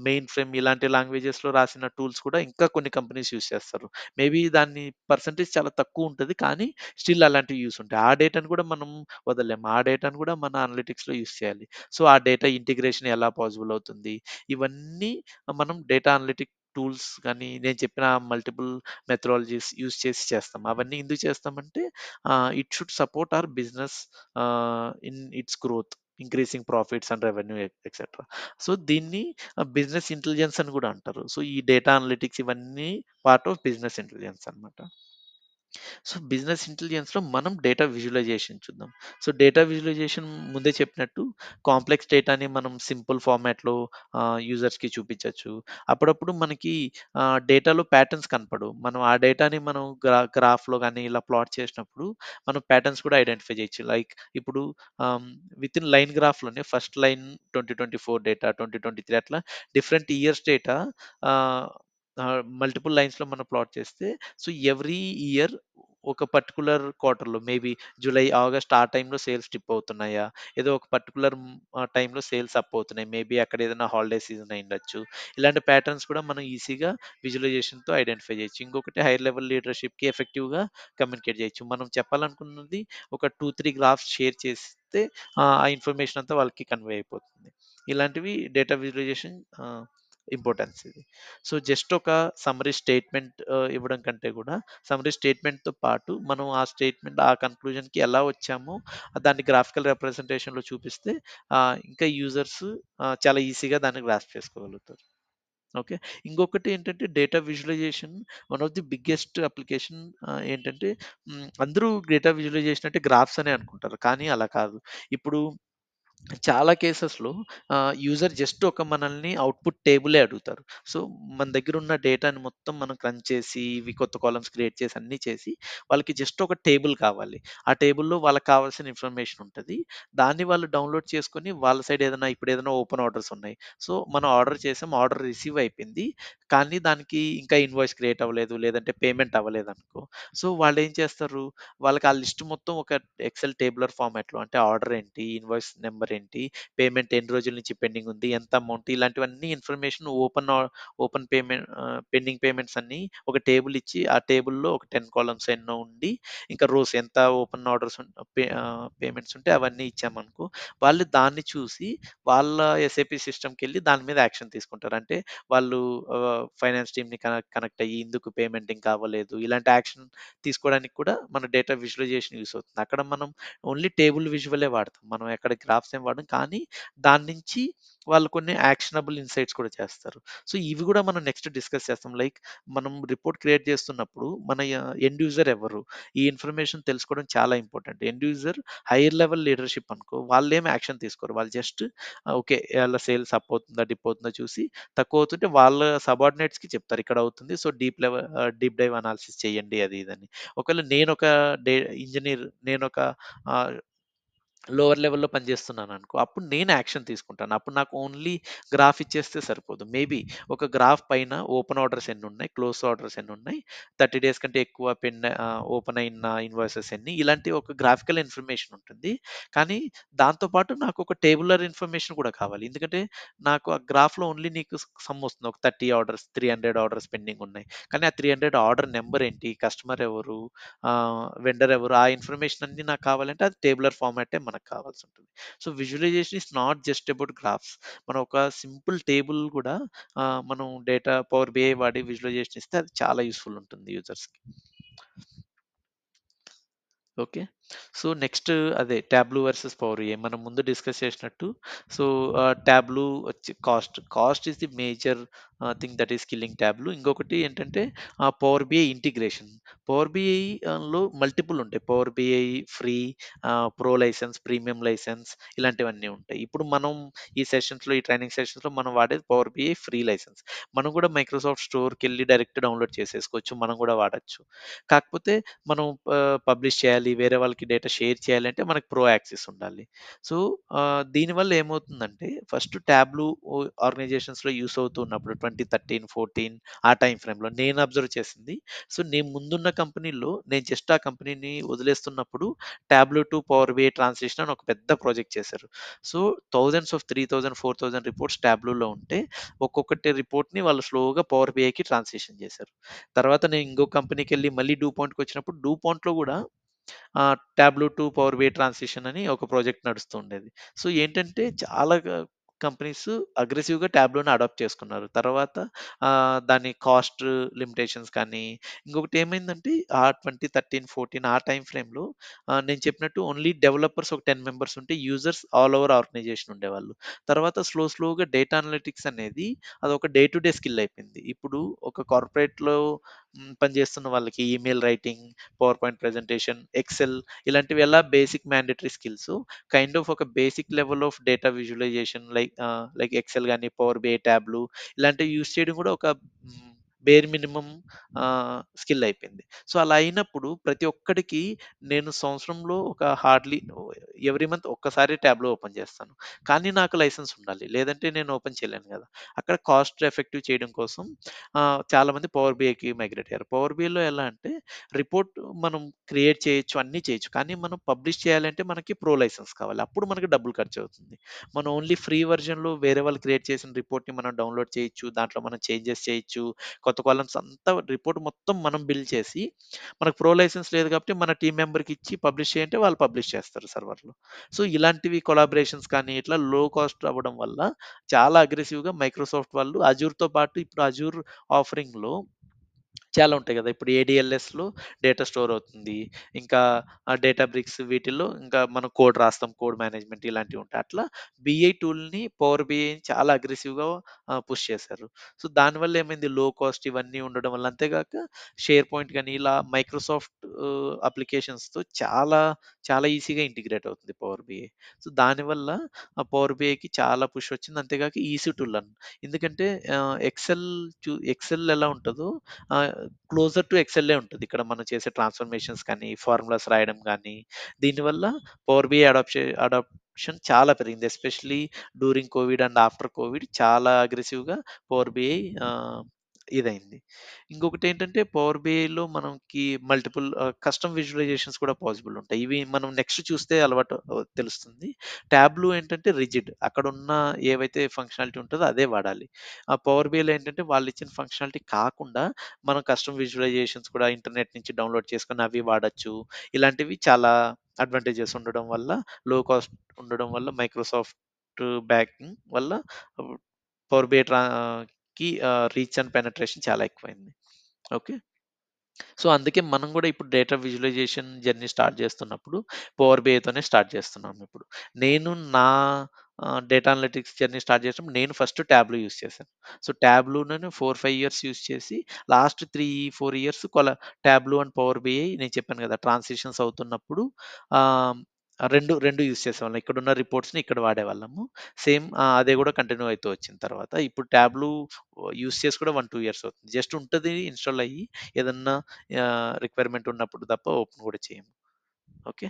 మెయిన్ ఫ్రేమ్ ఇలాంటి లాంగ్వేజెస్‌లో రాసిన టూల్స్ కూడా ఇంకా కొన్ని కంపెనీస్ యూజ్ చేస్తారు. మేబీ దాన్ని పర్సెంటేజ్ చాలా తక్కువుంటది. కానీ స్టిల్ అలాంటివి యూజ్ ఉంటాయి. ఆ డేటాను కూడా మనం వదలలేం. ఆ డేటాను కూడా మన అనలిటిక్స్‌లో యూజ్ చేయాలి. సో, ఆ డేటా ఇంటిగ్రేషన్ ఎలా పాసిబుల్ అవుతుంది? ఇవన్నీ మనం డేటా అనలిటిక్ టూల్స్ గాని, నేను చెప్పిన మల్టిపుల్ మెథడాలజీస్ యూజ్ చేసి చేస్తాం. అవన్నీ ఎందుకు చేస్తామంటే it should support our business in it's growth, increasing profits and revenue etcetera. So, దీన్ని బిజినెస్ ఇంటెలిజెన్స్ అని కూడా అంటారు. సో, ఈ డేటా అనలిటిక్స్ ఇవన్నీ పార్ట్ ఆఫ్ బిజినెస్ ఇంటెలిజెన్స్ అన్నమాట. సో, బిజినెస్ ఇంటెలిజెన్స్‌లో మనం డేటా విజువలైజేషన్ చూద్దాం. సో, డేటా విజువలైజేషన్ ముందే చెప్పినట్టు కాంప్లెక్స్ డేటాని మనం సింపుల్ ఫార్మాట్‌లో యూజర్స్‌కి చూపించొచ్చు. అప్పుడప్పుడు మనకి డేటాలో ప్యాటర్న్స్ కనపడవు. మనం ఆ డేటాని మనం గ్రాఫ్‌లో గాని ఇలా ప్లాట్ చేసినప్పుడు మనం ప్యాటర్న్స్ కూడా ఐడెంటిఫై చేయొచ్చు. లైక్ ఇప్పుడు ఆహ్, వితిన్ లైన్ గ్రాఫ్‌లోనే ఫస్ట్ లైన్ 2024 డేటా, 2023 అట్లా different years data uh, multiple లైన్స్‌లో మనం ప్లాట్ చేస్తే సో, ఎవ్రీ ఇయర్ ఒక పర్టిక్యులర్ క్వార్టర్‌లో మేబీ జూలై, ఆగస్ట్ ఆ టైంలో సేల్స్ డిప్ అవుతున్నాయా? ఏదో ఒక పర్టిక్యులర్ టైంలో సేల్స్ అప్ అవుతున్నాయి. మేబీ అక్కడ ఏదైనా హాలిడే సీజన్ అయ్యుండొచ్చు. ఇలాంటి ప్యాటర్న్స్ కూడా మనం ఈజీగా విజువలైజేషన్‌తో ఐడెంటిఫై చేయొచ్చు. ఇంకొకటి హైర్ లెవెల్ లీడర్‌షిప్‌కి ఎఫెక్టివ్‌గా కమ్యూనికేట్ చేయొచ్చు. మనం చెప్పాలనుకున్నది ఒక 2, 3 గ్రాఫ్స్ షేర్ చేస్తే ఆ ఇన్ఫర్మేషన్ అంతా వాళ్ళకి కన్వే అయిపోతుంది. ఇలాంటివి డేటా విజువలైజేషన్ ఇంపార్టెన్స్ ఇది. సో, జస్ట్ ఒక సమ్మరీ స్టేట్‌మెంట్ ఇవ్వడం కంటే కూడా సమ్మరీ స్టేట్‌మెంట్‌తో పాటు మనం ఆ స్టేట్‌మెంట్ ఆ కన్క్లూజన్‌కి ఎలా వచ్చామో దాన్ని గ్రాఫికల్ రిప్రజెంటేషన్‌లో చూపిస్తే ఇంకా యూజర్స్ చాలా ఈజీగా దాన్ని గ్రాస్ప్ చేసుకోగలుగుతారు. ఓకే. ఇంకొకటి ఏంటంటే data visualisation one of the biggest application ఏంటంటే అందరూ డేటా విజువలైజేషన్ అంటే గ్రాఫ్స్ అనే అనుకుంటారు. కానీ అలా కాదు. ఇప్పుడు చాలా కేసెస్‌లో యూజర్ జస్ట్ ఒక మనల్ని అవుట్‌పుట్ టేబులే అడుగుతారు. సో, మన దగ్గరున్న డేటాని మొత్తం మనం క్రంచ్ చేసి, ఇవి కొత్త కాలమ్స్ క్రియేట్ చేసి, అన్నీ చేసి, వాళ్ళకి జస్ట్ ఒక టేబుల్ కావాలి. ఆ టేబుల్‌లో వాళ్ళకి కావాల్సిన ఇన్ఫర్మేషన్ ఉంటది. దాన్ని వాళ్ళు డౌన్‌లోడ్ చేసుకొని, వాళ్ళ సైడ్ ఇప్పుడేదైనా ఓపెన్ ఆర్డర్స్ ఉన్నాయి. సో, మనం ఆర్డర్ చేసాం. ఆర్డర్ రిసీవ్ అయిపోయింది. కానీ దానికి ఇంకా ఇన్వాయిస్ క్రియేట్ అవ్వలేదు. లేదంటే పేమెంట్ అవ్వలేదనుకో. సో, వాళ్ళేం చేస్తారు? వాళ్ళకి ఆ లిస్ట్ మొత్తం ఒక ఎక్సెల్ టేబులర్ ఫార్మాట్‌లో అంటే ఆర్డర్ ఏంటి? ఇన్వాయిస్ నంబర్ ఏంటి? పేమెంట్ ఎన్ని రోజుల నుంచి పెండింగ్ ఉంది? ఎంత అమౌంట్? ఇలాంటివన్నీ ఇన్ఫర్మేషన్ పెండింగ్ పేమెంట్స్ అన్నీ ఒక టేబుల్ ఇచ్చి, ఆ టేబుల్‌లో ఒక 10 కాలమ్స్ ఎన్నో ఉండి, ఇంకా రోస్ ఎంత ఓపెన్ ఆర్డర్స్ పేమెంట్స్ ఉంటే అవన్నీ ఇచ్చామనుకో, వాళ్ళు దాన్ని చూసి వాళ్ళ ఎస్ఏపీ సిస్టమ్‌కెళ్ళి దాని మీద యాక్షన్ తీసుకుంటారు. అంటే వాళ్ళు ఫైనాన్స్ టీమ్‌ని కనెక్ట్ అయ్యి, ఎందుకు పేమెంట్ ఇంకా అవ్వలేదు? ఇలాంటి యాక్షన్ తీసుకోవడానికి కూడా మన డేటా విజువలైజేషన్ యూజ్ అవుతుంది. అక్కడ మనం ఓన్లీ టేబుల్ విజువలే వాడతాం. మనం ఎక్కడ గ్రాఫ్స్ ఏం వాడం. కానీ దాని నుంచి వాళ్ళు కొన్ని యాక్షనబుల్ ఇన్‌సైట్స్ కూడా చేస్తారు. సో, ఇవి కూడా మనం నెక్స్ట్ డిస్కస్ చేస్తాం. లైక్ మనం రిపోర్ట్ క్రియేట్ చేస్తున్నప్పుడు మన ఎండ్ యూజర్ ఎవరు? ఈ ఇన్ఫర్మేషన్ తెలుసుకోవడం చాలా important. End user higher level leadership అనుకో వాళ్ళేమి యాక్షన్ తీసుకోరు. వాళ్ళు జస్ట్ ఓకే. ఆళ్ళ సేల్స్ అప్ అవుతుందా? డిప్ అవుతుందా? చూసి తక్కువ అవుతుంటే వాళ్ళ సబార్డినేట్స్‌కి చెప్తారు. ఇక్కడ అవుతుంది. సో, డీప్ డైవ్ అనాలిసిస్ చేయండి అది ఇది అని. ఒకవేళ నేనొక డే ఇంజినీర్ నేనొక ఆహ్, లోవర్ లెవెల్‌లో పనిచేస్తున్నాననుకో, అప్పుడు నేను యాక్షన్ తీసుకుంటాను. అప్పుడు నాకు ఓన్లీ గ్రాఫ్ ఇచ్చేస్తే సరిపోదు. మేబీ ఒక గ్రాఫ్ పైన ఓపెన్ ఆర్డర్స్ ఎన్నున్నాయి, క్లోజ్ ఆర్డర్స్ ఎన్నున్నాయి, 30 డేస్ కంటే ఎక్కువ ఓపెన్ అయిన ఇన్వాయిసెస్ ఎన్ని, ఇలాంటి ఒక గ్రాఫికల్ ఇన్ఫర్మేషన్ ఉంటుంది. కానీ దాంతో పాటు నాకొక టేబులర్ ఇన్ఫర్మేషన్ కూడా కావాలి. ఎందుకంటే నాకు ఆ గ్రాఫ్‌లో ఓన్లీ నీకు సమ్ వస్తుంది. ఒక 30 ఆర్డర్స్, 300 ఆర్డర్స్ పెండింగ్ ఉన్నాయి. కానీ ఆ 300 ఆర్డర్ నంబర్ ఏంటి? కస్టమర్ ఎవరు? వెండర్ ఎవరు? ఆ ఇన్ఫర్మేషన్ అన్నీ నాకు కావాలంటే అది టేబులర్ ఫార్మాటే మనకు కావాల్సుంటుంది. So, visualization is not just about graphs. మనం ఒక సింపుల్ టేబుల్ కూడా మనం డేటా పవర్ బిఐ వాడి విజువలైజేషన్ ఇస్తే అది చాలా యూజ్‌ఫుల్ ఉంటుంది యూజర్స్‌కి. ఓకే. సో, నెక్స్ట్ అదే 'టాబ్లూ' వర్సెస్ 'పవర్ బిఐ' మనం ముందు డిస్కస్ చేసినట్టు. సో, 'టాబ్లూ' వచ్చి cost. Cost is the major thing that is killing 'Tableau'. ఇంకొకటి ఏంటంటే 'Power BI' integration. 'Power BI' లో మల్టిపుల్ ఉంటాయి. 'Power BI' free, pro licence, premium licence ఇలాంటివన్నీ ఉంటాయి. ఇప్పుడు మనం ఈ సెషన్స్‌లో, ఈ ట్రైనింగ్ సెషన్స్‌లో మనం వాడేది 'పవర్ బిఐ' ఫ్రీ లైసెన్స్. మనం కూడా మైక్రోసాఫ్ట్ స్టోర్‌కెళ్ళి డైరెక్ట్ డౌన్‌లోడ్ చేసేసుకోవచ్చు. మనం కూడా వాడొచ్చు. కాకపోతే మనం పబ్లిష్ చేయాలి, వేరే వాళ్ళకి డేటా షేర్ చేయాలంటే మనకు ప్రో యాక్సెస్ ఉండాలి. సో, దీనివల్ల ఏమవుతుందంటే ఫస్ట్ ట్యాబ్‌లు ఆర్గనైజేషన్స్‌లో యూజ్ అవుతున్నప్పుడు 2013, 14 ఆ టైమ్ ఫ్రేమ్‌లో నేను అబ్జర్వ్ చేసింది. సో, నేను ముందున్న కంపెనీలో నేను జస్ట్ ఆ కంపెనీని వదిలేస్తున్నప్పుడు ట్యాబ్‌లు టు పవర్ బిఐ ట్రాన్సిషన్ అని ఒక పెద్ద ప్రాజెక్ట్ చేశారు. సో, థౌసండ్స్ ఆఫ్ 3000, 4000 రిపోర్ట్స్ ట్యాబ్‌లూలో ఉంటే ఒక్కొక్కటి రిపోర్ట్‌ని వాళ్ళు స్లోగా పవర్ బిఐకి ట్రాన్సిషన్ చేశారు. తర్వాత నేను ఇంకో కంపెనీకెళ్ళి మళ్ళీ డూ పాయింట్‌కొచ్చినప్పుడు డూ పాయింట్‌లో గూడా Tableau to Power BI transition అని ఒక ప్రాజెక్ట్ నడుస్తూ ఉండేది. సో, ఏంటంటే చాలా కంపెనీస్ అగ్రెసివ్‌గా టాబ్లూని అడాప్ట్ చేసుకున్నారు. తర్వాత దాని కాస్ట్ లిమిటేషన్స్ కానీ, ఇంకొకటి ఏమైందంటే 2013, 14 ఆ టైమ్ ఫ్రేమ్‌లో నేను చెప్పినట్టు ఓన్లీ డెవలపర్స్ ఒక 10 మెంబర్స్ ఉంటే యూజర్స్ ఆల్ ఓవర్ ఆర్గనైజేషన్ ఉండేవాళ్ళు. తర్వాత స్లోగా డేటా అనలిటిక్స్ అనేది అదొక డే టు డే స్కిల్ అయిపోయింది. ఇప్పుడు ఒక కార్పొరేట్‌లో పనిచేస్తున్న వాళ్ళకి email writing, PowerPoint presentation, Excel ఇలాంటివి ఎలా basic mandatory skills, kind of ఒక basic level of data visualization like Excel గాని, పవర్ బిఐ, టాబ్లూ ఇలాంటివి యూజ్ చేయడం కూడా ఒక బేర్ మినిమమ్ స్కిల్ అయిపోయింది. సో, అలా అయినప్పుడు ప్రతి ఒక్కడికి నేను సంవత్సరంలో ఒక హార్డ్‌లీ ఎవ్రీ మంత్ ఒక్కసారి టాబ్లూ ఓపెన్ చేస్తాను. కానీ నాకు లైసెన్స్ ఉండాలి. లేదంటే నేను ఓపెన్ చేయలేను గదా! అక్కడ కాస్ట్ ఎఫెక్టివ్ చేయడం కోసం చాలామంది పవర్ బిఐకి మైగ్రేట్ అయ్యారు. పవర్ బిఐలో ఎలా అంటే రిపోర్ట్ మనం క్రియేట్ చేయొచ్చు, అన్నీ చేయొచ్చు. కానీ మనం పబ్లిష్ చేయాలంటే మనకి ప్రో లైసెన్స్ కావాలి. అప్పుడు మనకి డబ్బులు ఖర్చవుతుంది. మనం ఓన్లీ ఫ్రీ వెర్షన్‌లో వేరే వాళ్ళు క్రియేట్ చేసిన రిపోర్ట్‌ని మనం డౌన్‌లోడ్ చేయొచ్చు. దాంట్లో మనం చేంజెస్ చేయొచ్చు. కొత్త కాలమ్స్ అంతా రిపోర్ట్ మొత్తం మనం బిల్డ్ చేసి, మనకు ప్రో లైసెన్స్ లేదు కాబట్టి మన టీమ్ మెంబర్‌కి ఇచ్చి పబ్లిష్ చేయంటే వాళ్ళు పబ్లిష్ చేస్తారు సర్వర్‌లో. సో, ఇలాంటివి కొలాబరేషన్స్ కానీ ఇట్లా లో కాస్ట్ అవ్వడం వల్ల చాలా అగ్రెసివ్‌గా మైక్రోసాఫ్ట్ వాళ్ళు అజూర్‌తో పాటు ఇప్పుడు అజూర్ ఆఫరింగ్‌లో చాలా ఉంటాయి గదా! ఇప్పుడు ఏడీఎల్ఎస్‌లో డేటా స్టోర్ అవుతుంది. ఇంకా డేటాబ్రిక్స్ వీటిల్లో ఇంకా మనం కోడ్ రాస్తాం. కోడ్ మేనేజ్‌మెంట్ ఇలాంటివి ఉంటాయి. అట్లా బీఐ టూల్‌ని పవర్ బీఐని చాలా అగ్రెసివ్‌గా పుష్ చేశారు. సో, దానివల్ల ఏమైంది లో కాస్ట్ ఇవన్నీ ఉండడం వల్ల అంతేగాక షేర్ పాయింట్ గాని ఇలా మైక్రోసాఫ్ట్ అప్లికేషన్స్‌తో చాలా ఈజీగా ఇంటిగ్రేట్ అవుతుంది పవర్ బిఐ. సో, దానివల్ల ఆ పవర్ బిఐకి చాలా పుష్ వచ్చింది. అంతేగాక ఈసీ టూల్ ఎందుకంటే ఎక్సెల్ ఎక్సెల్ ఎలా ఉంటదో ఆహ్, క్లోజర్ టు ఎక్సెల్లే ఉంటది. ఇక్కడ మనం చేసే ట్రాన్స్‌ఫర్మేషన్స్ కానీ, ఫార్ములాస్ రాయడం గానీ, దీనివల్ల పవర్ బిఐ అడాప్షన్ చాలా పెరిగింది. Especially during Covid and after Covid చాలా అగ్రెసివ్‌గా పవర్ బిఐ ఇదైంది. ఇంకొకటేంటంటే పవర్ బిఐలో మనకి మల్టిపుల్ కస్టమ్ విజువలైజేషన్స్ కూడా పాసిబుల్ ఉంటాయి. ఇవి మనం నెక్స్ట్ చూస్తే అలవాటు తెలుస్తుంది. టాబ్‌లో ఏంటంటే రిజిడ్. అక్కడున్న ఏవైతే ఫంక్షనాలిటీ ఉంటదో అదే వాడాలి. ఆ పవర్ బిఐలో ఏంటంటే వాళ్ళిచ్చిన ఫంక్షనాలిటీ కాకుండా మనం కస్టమ్ విజువలైజేషన్స్ కూడా ఇంటర్నెట్ నుంచి డౌన్‌లోడ్ చేసుకొని అవి వాడొచ్చు. ఇలాంటివి చాలా అడ్వాంటేజెస్ ఉండడం వల్ల, లో కాస్ట్ ఉండడం వల్ల మైక్రోసాఫ్ట్ బ్యాకింగ్ వల్ల పవర్ బిఐ కి రీచ్ అండ్ పెనట్రేషన్ చాలా ఎక్కువైంది. ఓకే. సో, అందుకే మనం గూడా ఇప్పుడు డేటా విజువలైజేషన్ జర్నీ స్టార్ట్ చేస్తున్నప్పుడు పవర్ బిఐతోనే స్టార్ట్ చేస్తున్నాం ఇప్పుడు. నేను నా డేటా అనలిటిక్స్ జర్నీ స్టార్ట్ చేసినప్పుడు నేను ఫస్ట్ టాబ్‌లో యూజ్ చేశాను. సో, టాబ్‌లోనే 4, 5 ఇయర్స్ యూజ్ చేసి last 3, 4 years Tableau and Power BI నేను చెప్పాను గదా! ట్రాన్సిషన్స్ అవుతున్నప్పుడు ఆహ్, 2 యూజ్ చేసేవాళ్ళం. ఇక్కడున్న రిపోర్ట్స్‌ని ఇక్కడ వాడేవాళ్ళము. సేమ్ అదే గూడా కంటిన్యూ అయితూ వచ్చిన తర్వాత ఇప్పుడు టాబ్‌లో యూజ్ చేసి కూడా 1, 2 ఇయర్స్ అవుతుంది. జస్ట్ ఉంటది ఇన్‌స్టాల్ అయ్యి ఏదన్నా రిక్వైర్మెంట్ ఉన్నప్పుడు తప్ప ఓపెన్ గూడా చేయము. Okay.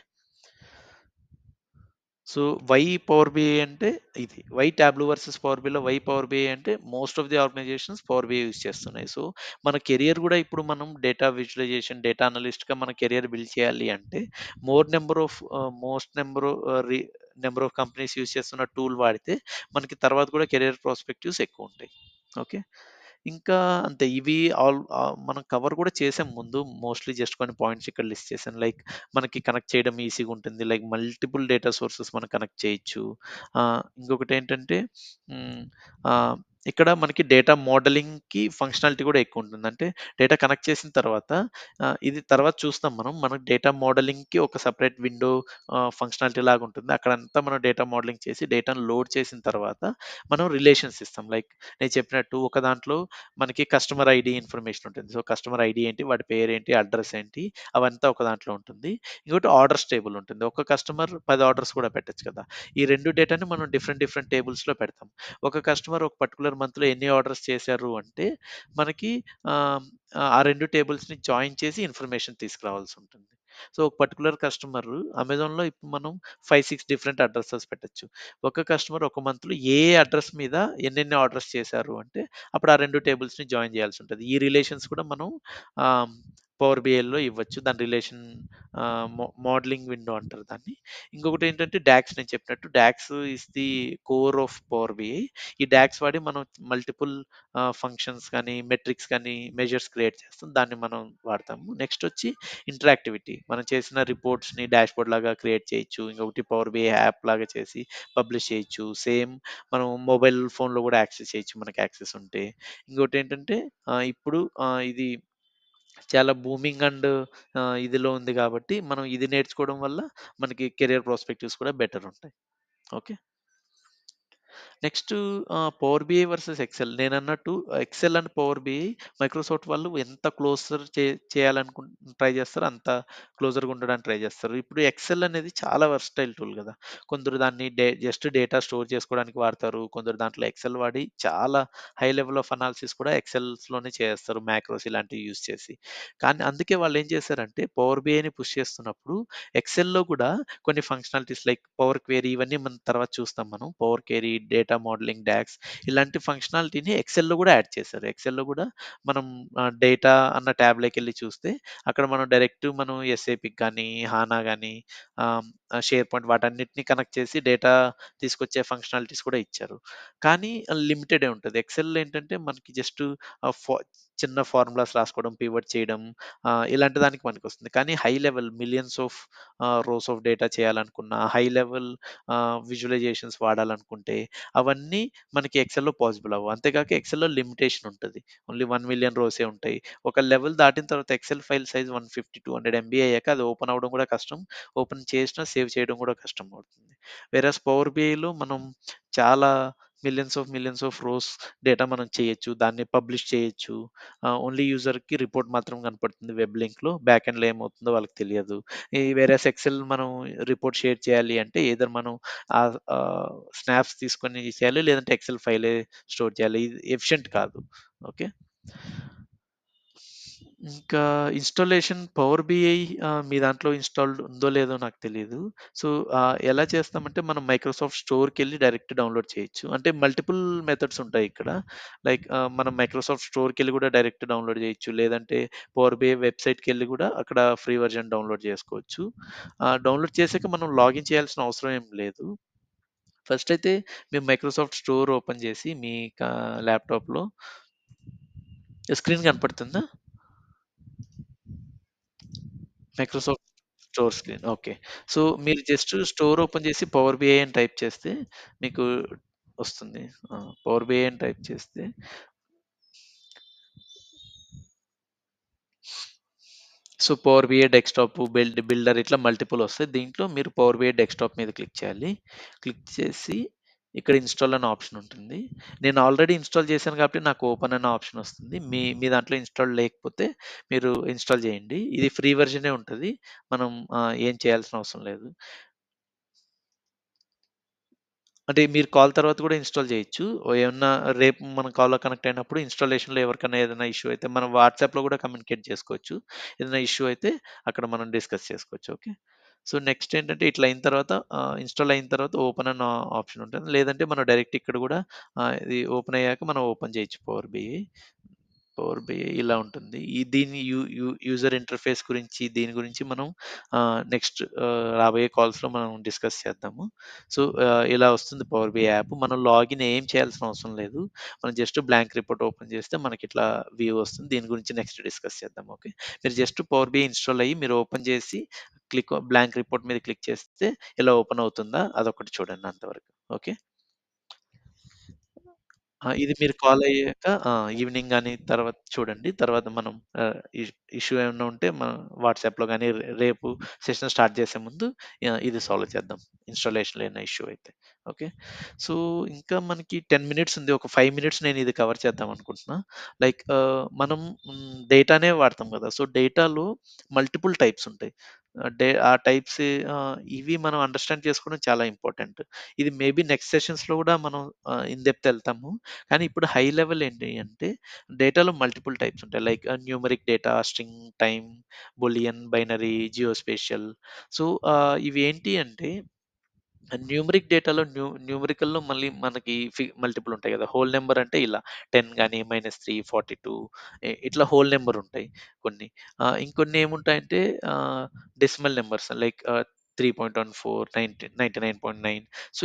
So, why Power BI అంటే ఇది. వై టాబ్లూ వర్సెస్ పవర్ బిఐలో వై పవర్ బిఐ అంటే most of the organizations Power BI use చేస్తున్నాయి. సో, మన కెరియర్ గూడా ఇప్పుడు మనం డేటా విజువలైజేషన్, డేటా అనలిస్ట్‌గా మన కెరియర్ బిల్డ్ చేయాలి అంటే more number of most number number of companies use చేస్తున్న టూల్ వాడితే మనకి తర్వాత కూడా కెరియర్ ప్రాస్పెక్టివ్స్ ఎక్కువుంటాయి. ఓకే. ఇంకా అంతే ఇవి మనం కవర్ కూడా చేసాం ముందు. మోస్ట్‌లీ జస్ట్ కొన్ని పాయింట్స్ ఇక్కడ లిస్ట్ చేశాను. లైక్ మనకి కనెక్ట్ చేయడం ఈజీగా ఉంటుంది. లైక్ మల్టిపుల్ డేటా సోర్సెస్ మనం కనెక్ట్ చేయొచ్చు. ఇంకొకటేంటంటే హ్మ్. ఆహ్, ఇక్కడ మనకి డేటా మోడలింగ్‌కి ఫంక్షనాలిటీ కూడా ఎక్కువుంటుంది. అంటే డేటా కనెక్ట్ చేసిన తర్వాత ఇది తర్వాత చూస్తాం మనం. మనకు డేటా మోడలింగ్‌కి ఒక సెపరేట్ విండో ఫంక్షనాలిటీ లాగుంటుంది. అక్కడంతా మనం డేటా మోడలింగ్ చేసి డేటాను లోడ్ చేసిన తర్వాత మనం రిలేషన్స్ ఇస్తాం. లైక్ నేను చెప్పినట్టు ఒక దాంట్లో మనకి కస్టమర్ ఐడీ ఇన్ఫర్మేషన్ ఉంటుంది. సో, కస్టమర్ ఐడీ ఏంటి? వాడి పేరేంటి? అడ్రెస్ ఏంటి? అవంతా ఒక దాంట్లో ఉంటుంది. ఇంకోటి ఆర్డర్స్ టేబుల్ ఉంటుంది. ఒక కస్టమర్ 10 ఆర్డర్స్ కూడా పెట్టొచ్చు కదా! ఈ 2 డేటాని మనం డిఫరెంట్ డిఫరెంట్ టేబుల్స్‌లో పెడతాం. ఒక కస్టమర్ ఒక పర్టిక్యులర్ మంత్‌లో ఎన్ని ఆర్డర్స్ చేశారు అంటే, మనకి ఆహ్, ఆ 2 టేబుల్స్‌ని జాయిన్ చేసి ఇన్ఫర్మేషన్ తీసుకురావాల్సుంటుంది. సో, ఒక పర్టిక్యులర్ కస్టమర్ అమెజాన్‌లో ఇప్పుడు మనం 5, 6 డిఫరెంట్ అడ్రెసెస్ పెట్టొచ్చు. ఒక కస్టమర్ ఒక మంత్‌లో ఏ అడ్రెస్ మీద ఎన్నెన్ని ఆర్డర్స్ చేశారు అంటే, అప్పుడు ఆ 2 టేబుల్స్‌ని జాయిన్ చేయాల్సుంటది. ఈ రిలేషన్స్ కూడా మనం ఆహ్, పవర్ బిఐలో ఇవ్వచ్చు. దాని రిలేషన్ మోడలింగ్ విండో అంటారు దాన్ని. ఇంకొకటేంటంటే డాక్స్ నేను చెప్పినట్టు DAX is the core of Power BI. ఈ డాక్స్ వాడి మనం మల్టిపుల్ ఫంక్షన్స్ కానీ, మెట్రిక్స్ కానీ, మెజర్స్ క్రియేట్ చేస్తాం. దాన్ని మనం వాడతాము. నెక్స్ట్ వచ్చి ఇంటరాక్టివిటీ. మనం చేసిన రిపోర్ట్స్‌ని డాష్‌బోర్డ్ లాగా క్రియేట్ చేయొచ్చు. ఇంకొకటి పవర్ బిఐ యాప్ లాగా చేసి పబ్లిష్ చేయొచ్చు. సేమ్ మనం మొబైల్ ఫోన్‌లో కూడా యాక్సెస్ చేయొచ్చు మనకి యాక్సెస్ ఉంటే. ఇంకోటేంటంటే ఇప్పుడు ఇది చాలా బూమింగ్ అండ్ ఇదిలో ఉంది కాబట్టి మనం ఇది నేర్చుకోవడం వల్ల మనకి కెరియర్ ప్రాస్పెక్టివ్స్ కూడా బెటర్ ఉంటాయి. Okay. Next Power BI versus Excel. నేనన్నట్టు Excel and Power BI Microsoft వాళ్ళు ఎంత క్లోజర్ ట్రై చేస్తారో అంత క్లోజర్‌గా ఉండడానికి ట్రై చేస్తారు. ఇప్పుడు ఎక్సెల్ అనేది చాలా వర్సటైల్ టూల్ కదా! కొందరు దాన్ని జస్ట్ డేటా స్టోర్ చేసుకోవడానికి వాడతారు. కొందరు దాంట్లో ఎక్సెల్ వాడి చాలా హై లెవెల్ ఆఫ్ అనాలిసిస్ కూడా ఎక్సెల్స్‌లోనే చేస్తారు. మాక్రోస్ ఇలాంటివి యూజ్ చేసి. కానీ అందుకే వాళ్ళేం చేశారంటే పవర్ బిఐని పుష్ చేస్తున్నప్పుడు ఎక్సెల్‌లో కూడా కొన్ని ఫంక్షనాలిటీస్ లైక్ పవర్ క్వెరీ ఇవన్నీ మనం తర్వాత చూస్తాం మనం. Power Query, data modelling, DAX ఇలాంటి ఫంక్షనాలిటీని ఎక్సెల్‌లో కూడా యాడ్ చేశారు. ఎక్సెల్‌లో కూడా మనం డేటా అన్న ట్యాబ్‌లోకెళ్ళి చూస్తే అక్కడ మనం డైరెక్ట్ మనం ఎస్ఏపికి గానీ, హానా గానీ, ఆహ్, షేర్ పాయింట్ వాటన్నిటిని కనెక్ట్ చేసి డేటా తీసుకొచ్చే ఫంక్షనాలిటీస్ కూడా ఇచ్చారు. కానీ లిమిటెడే ఉంటది. ఎక్సెల్‌లో ఏంటంటే మనకి జస్ట్ ఆహ్, ఫా చిన్న ఫార్ములాస్ రాసుకోవడం, పివట్ చేయడం ఇలాంటి దానికి పనికొస్తుంది. కానీ high level millions of rows of data చేయాలనుకున్న, హై లెవెల్ విజువలైజేషన్స్ వాడాలనుకుంటే, అవన్నీ మనకి ఎక్సెల్‌లో పాసిబుల్ అవ్వవు. అంతేగాక ఎక్సెల్‌లో లిమిటేషన్ ఉంటది. ఓన్లీ 1,000,000 రోసే ఉంటాయి. ఒక లెవెల్ దాటిన తర్వాత ఎక్సెల్ ఫైల్ సైజ్ 150, 200 ఎంబీ అయ్యాక అది ఓపెన్ అవ్వడం కూడా కష్టం. ఓపెన్ చేసినా సేవ్ చేయడం కూడా కష్టం అవుతుంది. వేరేస్ పవర్ బిఐలో మనం చాలా మిలియన్స్ ఆఫ్ రోస్ డేటా మనం చేయొచ్చు. దాన్ని పబ్లిష్ చేయొచ్చు. ఓన్లీ యూజర్‌కి రిపోర్ట్ మాత్రం కనపడుతుంది వెబ్ లింక్‌లో. బ్యాక్ ఎండ్‌లో ఏమవుతుందో వాళ్ళకి తెలియదు. వేరేస్ ఎక్సెల్ మనం రిపోర్ట్ షేర్ చేయాలి అంటే ఎయిదర్ మనం స్నాప్స్ తీసుకొని చేయాలి. లేదంటే ఎక్సెల్ ఫైలే స్టోర్ చేయాలి. ఇది ఎఫిషియంట్ కాదు. ఓకే. ఇంకా ఇన్‌స్టాలేషన్ పవర్ బిఐ మీ దాంట్లో ఇన్‌స్టాల్డ్ ఉందో లేదో నాకు తెలీదు. సో, ఎలా చేస్తామంటే మనం మైక్రోసాఫ్ట్ స్టోర్‌కెళ్ళి డైరెక్ట్ డౌన్‌లోడ్ చేయొచ్చు. అంటే మల్టిపుల్ మెథడ్స్ ఉంటాయి ఇక్కడ. లైక్ మనం మైక్రోసాఫ్ట్ స్టోర్‌కెళ్ళి కూడా డైరెక్ట్ డౌన్‌లోడ్ చేయొచ్చు. లేదంటే పవర్ బిఐ వెబ్‌సైట్‌కెళ్ళి కూడా అక్కడ ఫ్రీ వెర్షన్ డౌన్‌లోడ్ చేసుకోవచ్చు. డౌన్‌లోడ్ చేసాక మనం లాగిన్ చేయాల్సిన అవసరం ఏం లేదు. ఫస్ట్ అయితే మీరు మైక్రోసాఫ్ట్ స్టోర్ ఓపెన్ చేసి మీ ల్యాప్‌టాప్‌లో స్క్రీన్ కనపడుతుందా? Microsoft Store screen. Okay. So, మీరు జస్ట్ స్టోర్ ఓపెన్ చేసి పవర్ బిఐ అని టైప్ చేస్తే మీకు వస్తుంది. పవర్ బిఐ అని టైప్ చేస్తే so, Power BI desktop, builder ఇట్లా మల్టిపుల్ వస్తాయి. దీంట్లో మీరు పవర్ బిఐ డెస్క్‌టాప్ మీద క్లిక్ చేయాలి. క్లిక్ చేసి ఇక్కడ ఇన్‌స్టాల్ అనే ఆప్షన్ ఉంటుంది. నేను ఆల్రెడీ ఇన్‌స్టాల్ చేశాను కాబట్టి నాకు ఓపెన్ అనే ఆప్షన్ వస్తుంది. మీ మీ దాంట్లో ఇన్‌స్టాల్ లేకపోతే మీరు ఇన్‌స్టాల్ చేయండి. ఇది ఫ్రీ వెర్షనే ఉంటది. మనం ఏం చేయాల్సిన అవసరం లేదు. అంటే మీరు కాల్ తర్వాత కూడా ఇన్‌స్టాల్ చేయొచ్చు. ఏమన్నా రేపు మనం కాల్‌లో కనెక్ట్ అయినప్పుడు ఇన్‌స్టాలేషన్‌లో ఎవరికన్నా ఏదైనా ఇష్యూ అయితే మనం వాట్సాప్‌లో కూడా కమ్యూనికేట్ చేసుకోవచ్చు. ఏదైనా ఇష్యూ అయితే అక్కడ మనం డిస్కస్ చేసుకోవచ్చు. ఓకే. సో, నెక్స్ట్ ఏంటంటే ఇట్లా అయిన తర్వాత ఇన్‌స్టాల్ అయిన తర్వాత ఓపెన్ అన్న ఆప్షన్ ఉంటుంది. లేదంటే మనం డైరెక్ట్ ఇక్కడ కూడా ఇది ఓపెన్ అయ్యాక మనం ఓపెన్ చేయొచ్చు పవర్ బిఐ. పవర్ బిఐ ఇలా ఉంటుంది. దీని యూ యూ యూజర్ ఇంటర్‌ఫేస్ గురించి దీని గురించి మనం నెక్స్ట్ రాబోయే కాల్స్‌లో మనం డిస్కస్ చేద్దాము. సో, ఇలా వస్తుంది పవర్ బిఐ యాప్. మనం లాగిన్ ఏం చేయాల్సిన అవసరం లేదు. మనం జస్ట్ బ్లాంక్ రిపోర్ట్ ఓపెన్ చేస్తే మనకిట్లా వ్యూ వస్తుంది. దీని గురించి నెక్స్ట్ డిస్కస్ చేద్దాం. ఓకే. మీరు జస్ట్ పవర్ బిఐ ఇన్‌స్టాల్ అయ్యి మీరు ఓపెన్ చేసి బ్లాంక్ రిపోర్ట్ మీద క్లిక్ చేస్తే ఇలా ఓపెన్ అవుతుందా? అదొకటి చూడండి అంతవరకు. ఓకే. ఇది మీరు కాల్ అయ్యాక ఈవినింగ్ గాని తర్వాత చూడండి. తర్వాత మనం ఇష్యూ ఏమన్నా ఉంటే వాట్సాప్‌లో గాని రేపు సెషన్ స్టార్ట్ చేసే ముందు ఇది సాల్వ్ చేద్దాం. ఇన్‌స్టాలేషన్‌లో ఏమైనా ఇష్యూ అయితే. ఓకే. సో, ఇంకా మనకి 10 మినిట్స్ ఉంది. ఒక 5 మినిట్స్ నేను ఇది కవర్ చేద్దాం అనుకుంటున్నా. లైక్ మనం డేటానే వాడతాం కదా! సో, డేటాలో మల్టిపుల్ టైప్స్ ఉంటాయి. ఆ టైప్స్ ఇవి మనం అండర్‌స్టాండ్ చేసుకోవడం చాలా ఇంపార్టెంట్. ఇది మేబీ నెక్స్ట్ సెషన్స్‌లో కూడా మనం ఇన్ డెప్త్ ఎళ్తాము. కానీ ఇప్పుడు హై లెవెల్ ఏంటి అంటే డేటాలో మల్టిపుల్ టైప్స్ ఉంటాయి. Like numeric data, string, time, Boolean, binary, geospatial. So, ఇవి ఏంటి అంటే న్యూమరిక్ డేటాలో న్యూమరికల్‌లో మళ్ళీ మనకి మల్టిపుల్ ఉంటాయి గదా! హోల్ నంబర్ అంటే ఇలా 10 గాని, -3, 42 ఇట్లా హోల్ నంబర్ ఉంటాయి కొన్ని. ఇంకొన్ని ఏముంటాయంటే ఆహ్, డెసిమల్ నంబర్స్ లైక్ 3.14, 99.9. సో,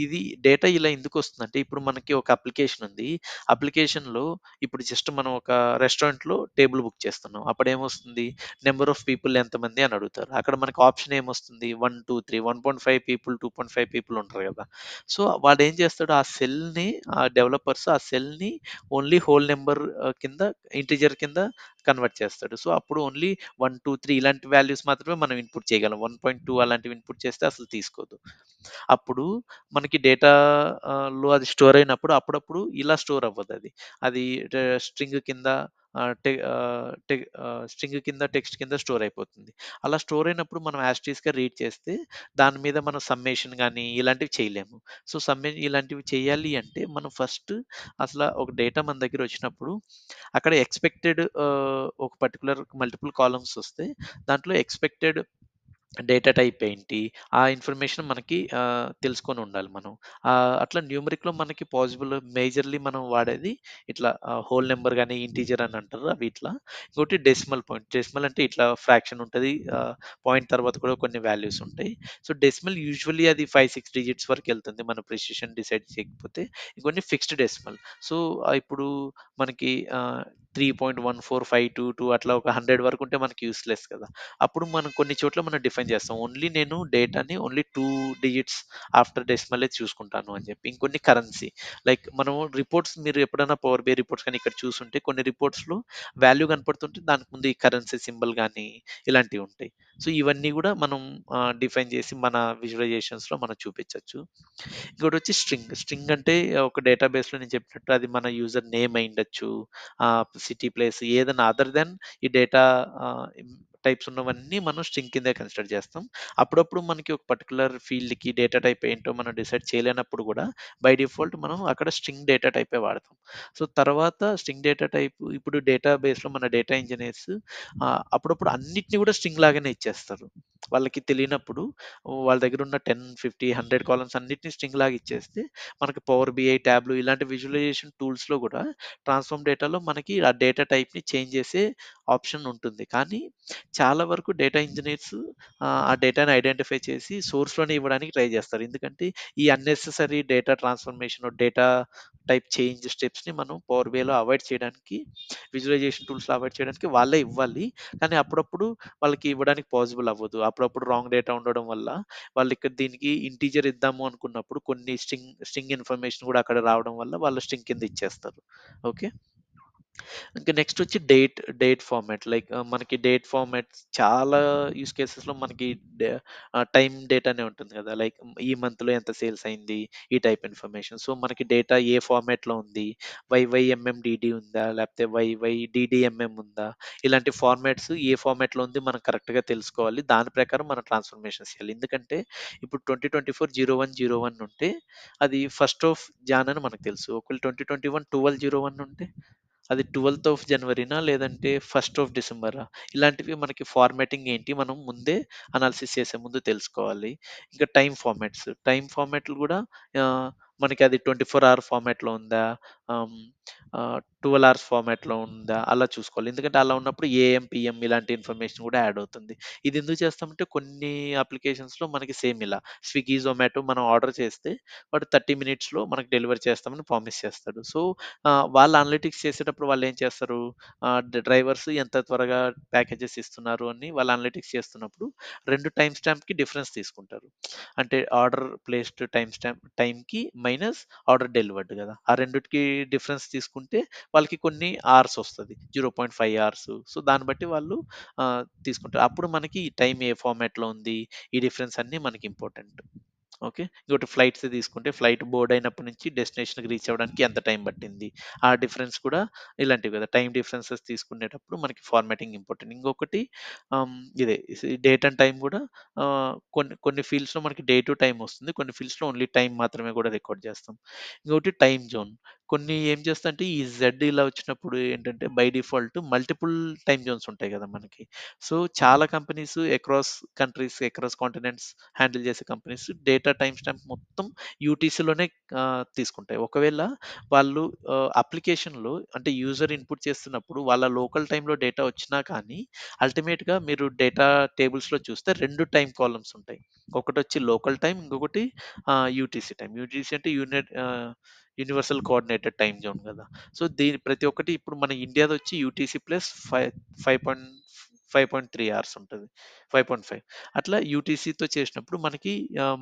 ఇది డేటా ఇలా ఎందుకొస్తుందంటే ఇప్పుడు మనకి ఒక అప్లికేషన్ ఉంది. అప్లికేషన్‌లో ఇప్పుడు జస్ట్ మనం ఒక రెస్టారెంట్‌లో టేబుల్ బుక్ చేస్తున్నాం. అప్పుడేమొస్తుంది నంబర్ ఆఫ్ పీపుల్ ఎంతమంది అని అడుగుతారు. అక్కడ మనకు ఆప్షన్ ఏమొస్తుంది 1, 2, 3 1.5 పీపుల్, 2.5 పీపుల్ ఉంటారు గదా! సో, వాడేం చేస్తాడు ఆ సెల్‌ని డెవలపర్స్ ఆ సెల్‌ని ఓన్లీ హోల్ నంబర్ కింద ఇంటిజర్ కింద కన్వర్ట్ చేస్తాడు. సో, అప్పుడు ఓన్లీ 1, 2, 3 ఇలాంటి వాల్యూస్ మాత్రమే మనం ఇన్‌పుట్ చేయగలం. 1.2 అలాంటివి ఇన్‌పుట్ చేస్తే అసలు తీసుకోదు. అప్పుడు మనకి డేటా లో అది స్టోర్ అయినప్పుడు అప్పుడప్పుడు ఇలా స్టోర్ అవ్వదది. అది స్ట్రింగ్ కింద ఆహ్, టె ఆహ్, టె స్ట్రింగ్ కింద, టెక్స్ట్ కింద స్టోర్ అయిపోతుంది. అలా స్టోర్ అయినప్పుడు మనం యాస్ ఇట్ ఈస్‌గా రీడ్ చేస్తే దాని మీద మనం సమ్మేషన్ గాని ఇలాంటివి చేయలేము. సో, ఇలాంటివి చేయాలి అంటే మనం ఫస్ట్ ఒక డేటా మన దగ్గరొచ్చినప్పుడు అక్కడ ఒక పర్టిక్యులర్ మల్టిపుల్ కాలమ్స్ వస్తే దాంట్లో ఎక్స్‌పెక్టెడ్ డేటా టైప్ ఏంటి? ఆ ఇన్ఫర్మేషన్ మనకి తెలుసుకొనుండాలి మనం. అట్లా న్యూమరిక్‌లో మనకి మేజర్‌లీ మనం వాడేది ఇట్లా హోల్ నంబర్ గాని, ఇంటిజర్ అని అంటారు అవి ఇట్లా. ఇంకోటి డెసిమల్ పాయింట్. డెసిమల్ అంటే ఇట్లా ఫ్రాక్షన్ ఉంటది. పాయింట్ తర్వాత కూడా కొన్ని వాల్యూస్ ఉంటాయి. సో, డెసిమల్ యూజువల్లీ అది 5, 6 డిజిట్స్ వరకెళ్తుంది. మన ప్రిసిషన్ డిసైడ్ చేయకపోతే. ఇంకొన్ని ఫిక్స్డ్ డెసిమల్. సో, ఇప్పుడు మనకి 3.14522 అట్లా ఒక 100 వరకుంటే మనకి యూజ్‌లెస్ కదా! అప్పుడు మనం కొన్ని చోట్ల మనం డిఫైన్ చేస్తాం. నేను డేటాని ఓన్లీ 2 డిజిట్స్ ఆఫ్టర్ డెసిమలే చూసుకుంటాను అని చెప్పి. ఇంకొన్ని కరెన్సీ లైక్ మనం రిపోర్ట్స్ మీరు ఎప్పుడైనా పవర్ బిఐ రిపోర్ట్స్ కానీ ఇక్కడ చూసుంటే కొన్ని రిపోర్ట్స్‌లో వాల్యూ కనపడుతుంటే దానికి ముందు ఈ కరెన్సీ సింబల్ గాని ఇలాంటివి ఉంటాయి. సో, ఇవన్నీ గూడా మనం డిఫైన్ చేసి మన విజువలైజేషన్స్‌లో మనం చూపించొచ్చు. ఇంకోటొచ్చి స్ట్రింగ్. స్ట్రింగ్ అంటే ఒక డేటాబేస్‌లో నేను చెప్పినట్టు అది మన యూజర్ నేమ్ అయ్యుండొచ్చు. సిటీ, ప్లేస్ ఏదైనా అదర్ థాన్ ఈ డేటా ఆహ్, టైప్స్ ఉన్నవన్నీ మనం స్ట్రింగ్ కిందే కన్సిడర్ చేస్తాం. అప్పుడప్పుడు మనకి ఒక పర్టిక్యులర్ ఫీల్డ్‌కి డేటా టైప్ ఏంటో మనం డిసైడ్ చేయలేనప్పుడు గూడా బై డిఫాల్ట్ మనం అక్కడ స్ట్రింగ్ డేటా టైపే వాడతాం. సో, తర్వాత స్ట్రింగ్ డేటా టైప్ ఇప్పుడు డేటాబేస్‌లో మన డేటా ఇంజినీర్స్ అప్పుడప్పుడు అన్నిటిని గూడా స్ట్రింగ్ లాగానే ఇచ్చేస్తారు. వాళ్ళకి తెలియనప్పుడు వాళ్ళ దగ్గరున్న 10, 50, 100 కాలమ్స్ అన్నిటిని స్ట్రింగ్ లాగా ఇచ్చేస్తే, మనకి పవర్ బిఐ, టాబ్లూ ఇలాంటి విజువలైజేషన్ టూల్స్‌లో గూడా ట్రాన్స్‌ఫార్మ్ డేటాలో మనకి ఆ డేటా టైప్‌ని చేంజ్ చేసే ఆప్షన్ ఉంటుంది. కానీ చాలా వరకు డేటా ఇంజినీర్స్ ఆ డేటాని ఐడెంటిఫై చేసి సోర్స్‌లోనే ఇవ్వడానికి ట్రై చేస్తారు. ఎందుకంటే ఈ unnecessary data transformation, data type change స్టెప్స్‌ని మనం పవర్ బిఐలో అవాయిడ్ చేయడానికి విజువలైజేషన్ టూల్స్‌లో అవాయిడ్ చేయడానికి వాళ్ళే ఇవ్వాలి. కానీ అప్పుడప్పుడు వాళ్ళకి ఇవ్వడానికి పాసిబుల్ అవ్వదు. అప్పుడప్పుడు రాంగ్ డేటా ఉండడం వల్ల వాళ్ళిక్కడ దీనికి ఇంటిజర్ ఇద్దాము అనుకున్నప్పుడు కొన్ని స్ట్రింగ్ ఇన్ఫర్మేషన్ గూడా అక్కడ రావడం వల్ల వాళ్ళు స్ట్రింగ్ కింద ఇచ్చేస్తారు. ఓకే. ఇంకా నెక్స్ట్ వచ్చి డేట్ ఫార్మాట్. లైక్ మనకి డేట్ ఫార్మాట్స్ చాలా యూజ్ కేసెస్‌లో మనకి టైమ్ డేటానే ఉంటుంది కదా! లైక్ ఈ మంత్‌లో ఎంత సేల్స్ అయింది, ఈ టైప్ ఇన్ఫర్మేషన్. సో, మనకి డేటా ఏ ఫార్మాట్‌లో ఉంది, వైవైఎంఎండీడీ ఉందా, లేకపోతే వైవైడీడీఎంఎం ఉందా, ఇలాంటి ఫార్మాట్స్ ఏ ఫార్మాట్‌లో ఉంది మనం కరెక్ట్‌గా తెలుసుకోవాలి. దాని ప్రకారం మనం ట్రాన్స్‌ఫర్మేషన్స్ చేయాలి. ఎందుకంటే ఇప్పుడు 2024-01-01 ఉంటే అది ఫస్ట్ ఆఫ్ జాన్ అని మనకు తెలుసు. ఒకవేళ 2021-12-01 ఉంటే అది 12థ్ ఆఫ్ జనవరినా? లేదంటే ఫస్ట్ ఆఫ్ డిసెంబరా? ఇలాంటివి మనకి ఫార్మాటింగ్ ఏంటి మనం ముందే అనాలిసిస్ చేసే ముందు తెలుసుకోవాలి. ఇంకా టైమ్ ఫార్మాట్స్. టైమ్ ఫార్మాట్‌లు గూడా ఆహ్, మనకి అది 24 అవర్ ఫార్మాట్‌లో ఉందా? ఆహ్, 12 అవర్స్ ఫార్మాట్‌లో ఉందా అలా చూసుకోవాలి. ఎందుకంటే అలా ఉన్నప్పుడు ఏఎం, పీఎం ఇలాంటి ఇన్ఫర్మేషన్ కూడా యాడ్ అవుతుంది. ఇది ఎందుకు చేస్తామంటే కొన్ని అప్లికేషన్స్‌లో మనకి సేమ్ ఇలా స్విగ్గీ, జొమాటో మనం ఆర్డర్ చేస్తే వాడు 30 మినిట్స్‌లో మనకు డెలివరీ చేస్తామని ప్రామిస్ చేస్తాడు. సో, వాళ్ళు అనలిటిక్స్ చేసేటప్పుడు వాళ్ళేం చేస్తారు, డ్రైవర్స్ ఎంత త్వరగా ప్యాకేజెస్ ఇస్తున్నారు అని వాళ్ళు అనలిటిక్స్ చేస్తున్నప్పుడు 2 టైమ్ స్టాంప్‌కి డిఫరెన్స్ తీసుకుంటారు. అంటే ఆర్డర్ ప్లేస్డ్ టైమ్‌కి మైనస్ ఆర్డర్ డెలివర్డ్ గదా! ఆ రెండిటికి డిఫరెన్స్ తీసుకుంటే వాళ్ళకి కొన్ని అవర్స్ ఒస్తది. 0.5 అవర్స్. సో, దాన్ని బట్టి వాళ్ళు తీసుకుంటారు. అప్పుడు మనకి టైమ్ ఏ ఫార్మాట్‌లో ఉంది, ఈ డిఫరెన్స్ అన్నీ మనకి ఇంపార్టెంట్. ఓకే. ఇంకోటి ఫ్లైట్స్ తీసుకుంటే ఫ్లైట్ బోర్డ్ అయినప్పటి నుంచి డెస్టినేషన్‌కి రీచ్ అవ్వడానికి ఎంత టైం పట్టింది. ఆ డిఫరెన్స్ కూడా ఇలాంటివి కదా! టైమ్ డిఫరెన్సెస్ తీసుకునేటప్పుడు మనకి ఫార్మాటింగ్ ఇంపార్టెంట్. ఇంకొకటి ఆహ్, ఇదే డేట్ అండ్ టైమ్ కూడా కొన్ని కొన్ని ఫీల్డ్స్‌లో మనకి డే టు టైమ్ వస్తుంది. కొన్ని ఫీల్డ్స్‌లో ఓన్లీ టైమ్ మాత్రమే కూడా రికార్డ్ చేస్తాం. ఇంకొకటి టైమ్ జోన్. కొన్ని ఏం చేస్తాయంటే ఈ జెడ్ ఇలా వచ్చినప్పుడు ఏంటంటే by default multiple time Jones ఉంటాయి కదా మనకి. సో, చాలా companies across countries, across continents handle చేసే కంపెనీస్ డేటా టైమ్ స్టాంప్ మొత్తం యూటీసీలోనే తీసుకుంటాయి. ఒకవేళ వాళ్ళు అప్లికేషన్‌లో అంటే యూజర్ ఇన్‌పుట్ చేస్తున్నప్పుడు వాళ్ళ లోకల్ టైమ్‌లో డేటా వచ్చినా కానీ అల్టిమేట్‌గా మీరు డేటా టేబుల్స్‌లో చూస్తే 2 టైమ్ కాలమ్స్ ఉంటాయి. ఒకటొచ్చి లోకల్ టైమ్, ఇంకొకటి యూటీసీ టైమ్. యూటీసీ అంటే యూనివర్సల్ కోఆర్డినేటెడ్ టైమ్ జోన్ కదా! సో, దీని ప్రతి ఒక్కటి ఇప్పుడు మన ఇండియాదొచ్చి యూటీసీ ప్లస్ 5.3 అవర్స్ ఉంటది. 5.5 అట్లా యూటీసీతో చేసినప్పుడు మనకి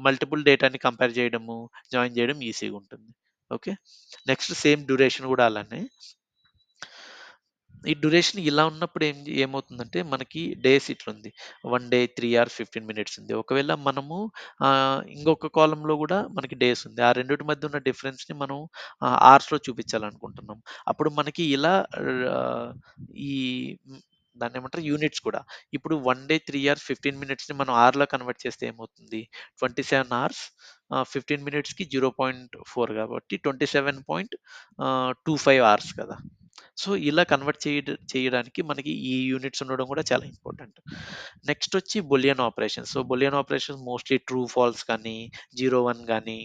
మల్టిపుల్ డేటాని కంపేర్ చేయడము, జాయిన్ చేయడం ఈజీగా ఉంటుంది. ఓకే. నెక్స్ట్ సేమ్ డ్యూరేషన్ కూడా అలానే. ఈ డ్యూరేషన్ ఇలా ఉన్నప్పుడు ఏమవుతుందంటే మనకి డేస్ ఇట్లుంది. 1 డే 3 అవర్స్ 15 మినిట్స్ ఉంది. ఒకవేళ మనము ఇంకొక కాలమ్‌లో గూడా మనకి డేస్ ఉంది. ఆ రెండిటి మధ్య ఉన్న డిఫరెన్స్‌ని మనం అవర్స్‌లో చూపించాలనుకుంటున్నాం. అప్పుడు మనకి ఇలా ఆహ్, ఈ హ్మ్, దాన్నేమంటారు యూనిట్స్ కూడా. ఇప్పుడు 1 డే 3 అవర్స్ 15 మినిట్స్‌ని మనం అవర్‌లో కన్వర్ట్ చేస్తే ఏమవుతుంది? 27 అవర్స్ 15 మినిట్స్‌కి 0.4 కాబట్టి 27.25 అవర్స్ కదా! సో, ఇలా కన్వర్ట్ చేయడానికి మనకి ఈ యూనిట్స్ ఉండడం కూడా చాలా ఇంపార్టెంట్. నెక్స్ట్ వచ్చి Boolean operations. So, Boolean operations mostly true, false కానీ, 0, 1 గానీ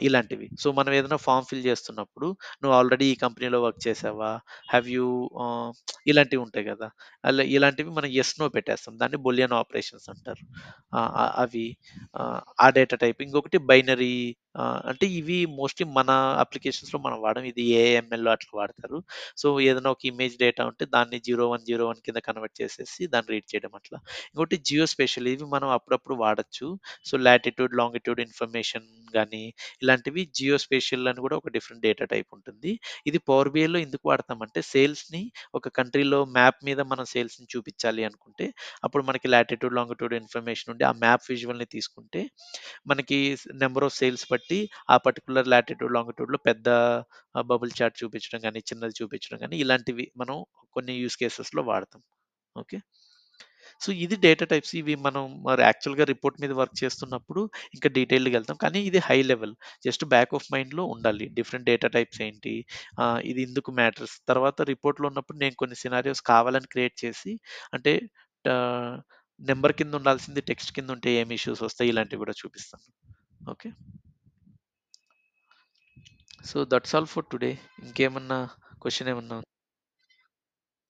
ఇలాంటివి. సో, మనం ఏదైనా ఫార్మ్ ఫిల్ చేస్తున్నప్పుడు నువ్వు ఆల్రెడీ ఈ కంపెనీలో వర్క్ చేసావా? హావ్ యూ ఆహ్, ఇలాంటివి ఉంటాయి కదా! ఇలాంటివి మనం యెస్, నో పెట్టేస్తాం. దాన్ని బూలియన్ ఆపరేషన్స్ అంటారు. అవి ఆ డేటా టైప్. ఇంకొకటి బైనరీ అంటే ఇవి మోస్ట్‌లీ మన అప్లికేషన్స్‌లో మనం వాడం. ఇది ఏఎంఎల్‌లో అట్లా వాడతారు. సో, ఏదైనా ఒక ఇమేజ్ డేటా ఉంటే దాన్ని 0101 కింద కన్వర్ట్ చేసేసి దాన్ని రీడ్ చేయడం అట్లా. ఇంకోటి జియోస్పేషియల్ ఇవి మనం అప్పుడప్పుడు వాడొచ్చు. సో, లాటిట్యూడ్, లాంగిట్యూడ్ ఇన్ఫర్మేషన్ గానీ, ఇలాంటివి జియోస్పేషియల్ అని కూడా ఒక డిఫరెంట్ డేటా టైప్ ఉంటుంది. ఇది పవర్ బిఐలో ఎందుకు వాడతామంటే సేల్స్‌ని ఒక కంట్రీలో మ్యాప్ మీద మనం సేల్స్‌ని చూపించాలి అనుకుంటే, అప్పుడు మనకి లాటిట్యూడ్, లాంగిట్యూడ్ ఇన్ఫర్మేషన్ ఉండి ఆ మ్యాప్ విజువల్‌ని తీసుకుంటే మనకి నంబర్ ఆఫ్ సేల్స్ బట్టి ఆ పర్టిక్యులర్ లాటిట్యూడ్, లాంగిట్యూడ్‌లో పెద్ద బబుల్ చార్ట్ చూపించడం గానీ, చిన్నది చూపించడం గానీ, ఇలాంటివి మనం కొన్ని యూజ్ కేసెస్‌లో వాడతాం. ఓకే. సో, ఇది డేటా టైప్స్. ఇవి మనం మరి యాక్చువల్‌గా రిపోర్ట్ మీద వర్క్ చేస్తున్నప్పుడు ఇంకా డీటెయిల్డ్‌గా ఎళ్తాం. కానీ ఇది high level. Just back of మైండ్‌లో ఉండాలి. డిఫరెంట్ డేటా టైప్స్ ఏంటి? ఇది ఎందుకు మ్యాటర్స్? తర్వాత రిపోర్ట్‌లో ఉన్నప్పుడు నేను కొన్ని సినారియోస్ కావాలని క్రియేట్ చేసి అంటే ఆహ్, నంబర్ కింద ఉండాల్సింది టెక్స్ట్ కింద ఉంటే ఏమి ఇష్యూస్ వస్తాయి ఇలాంటివి కూడా చూపిస్తాను. Okay. So, that's all for today. ఇంకేమన్నా క్వెషన్ ఏమన్నా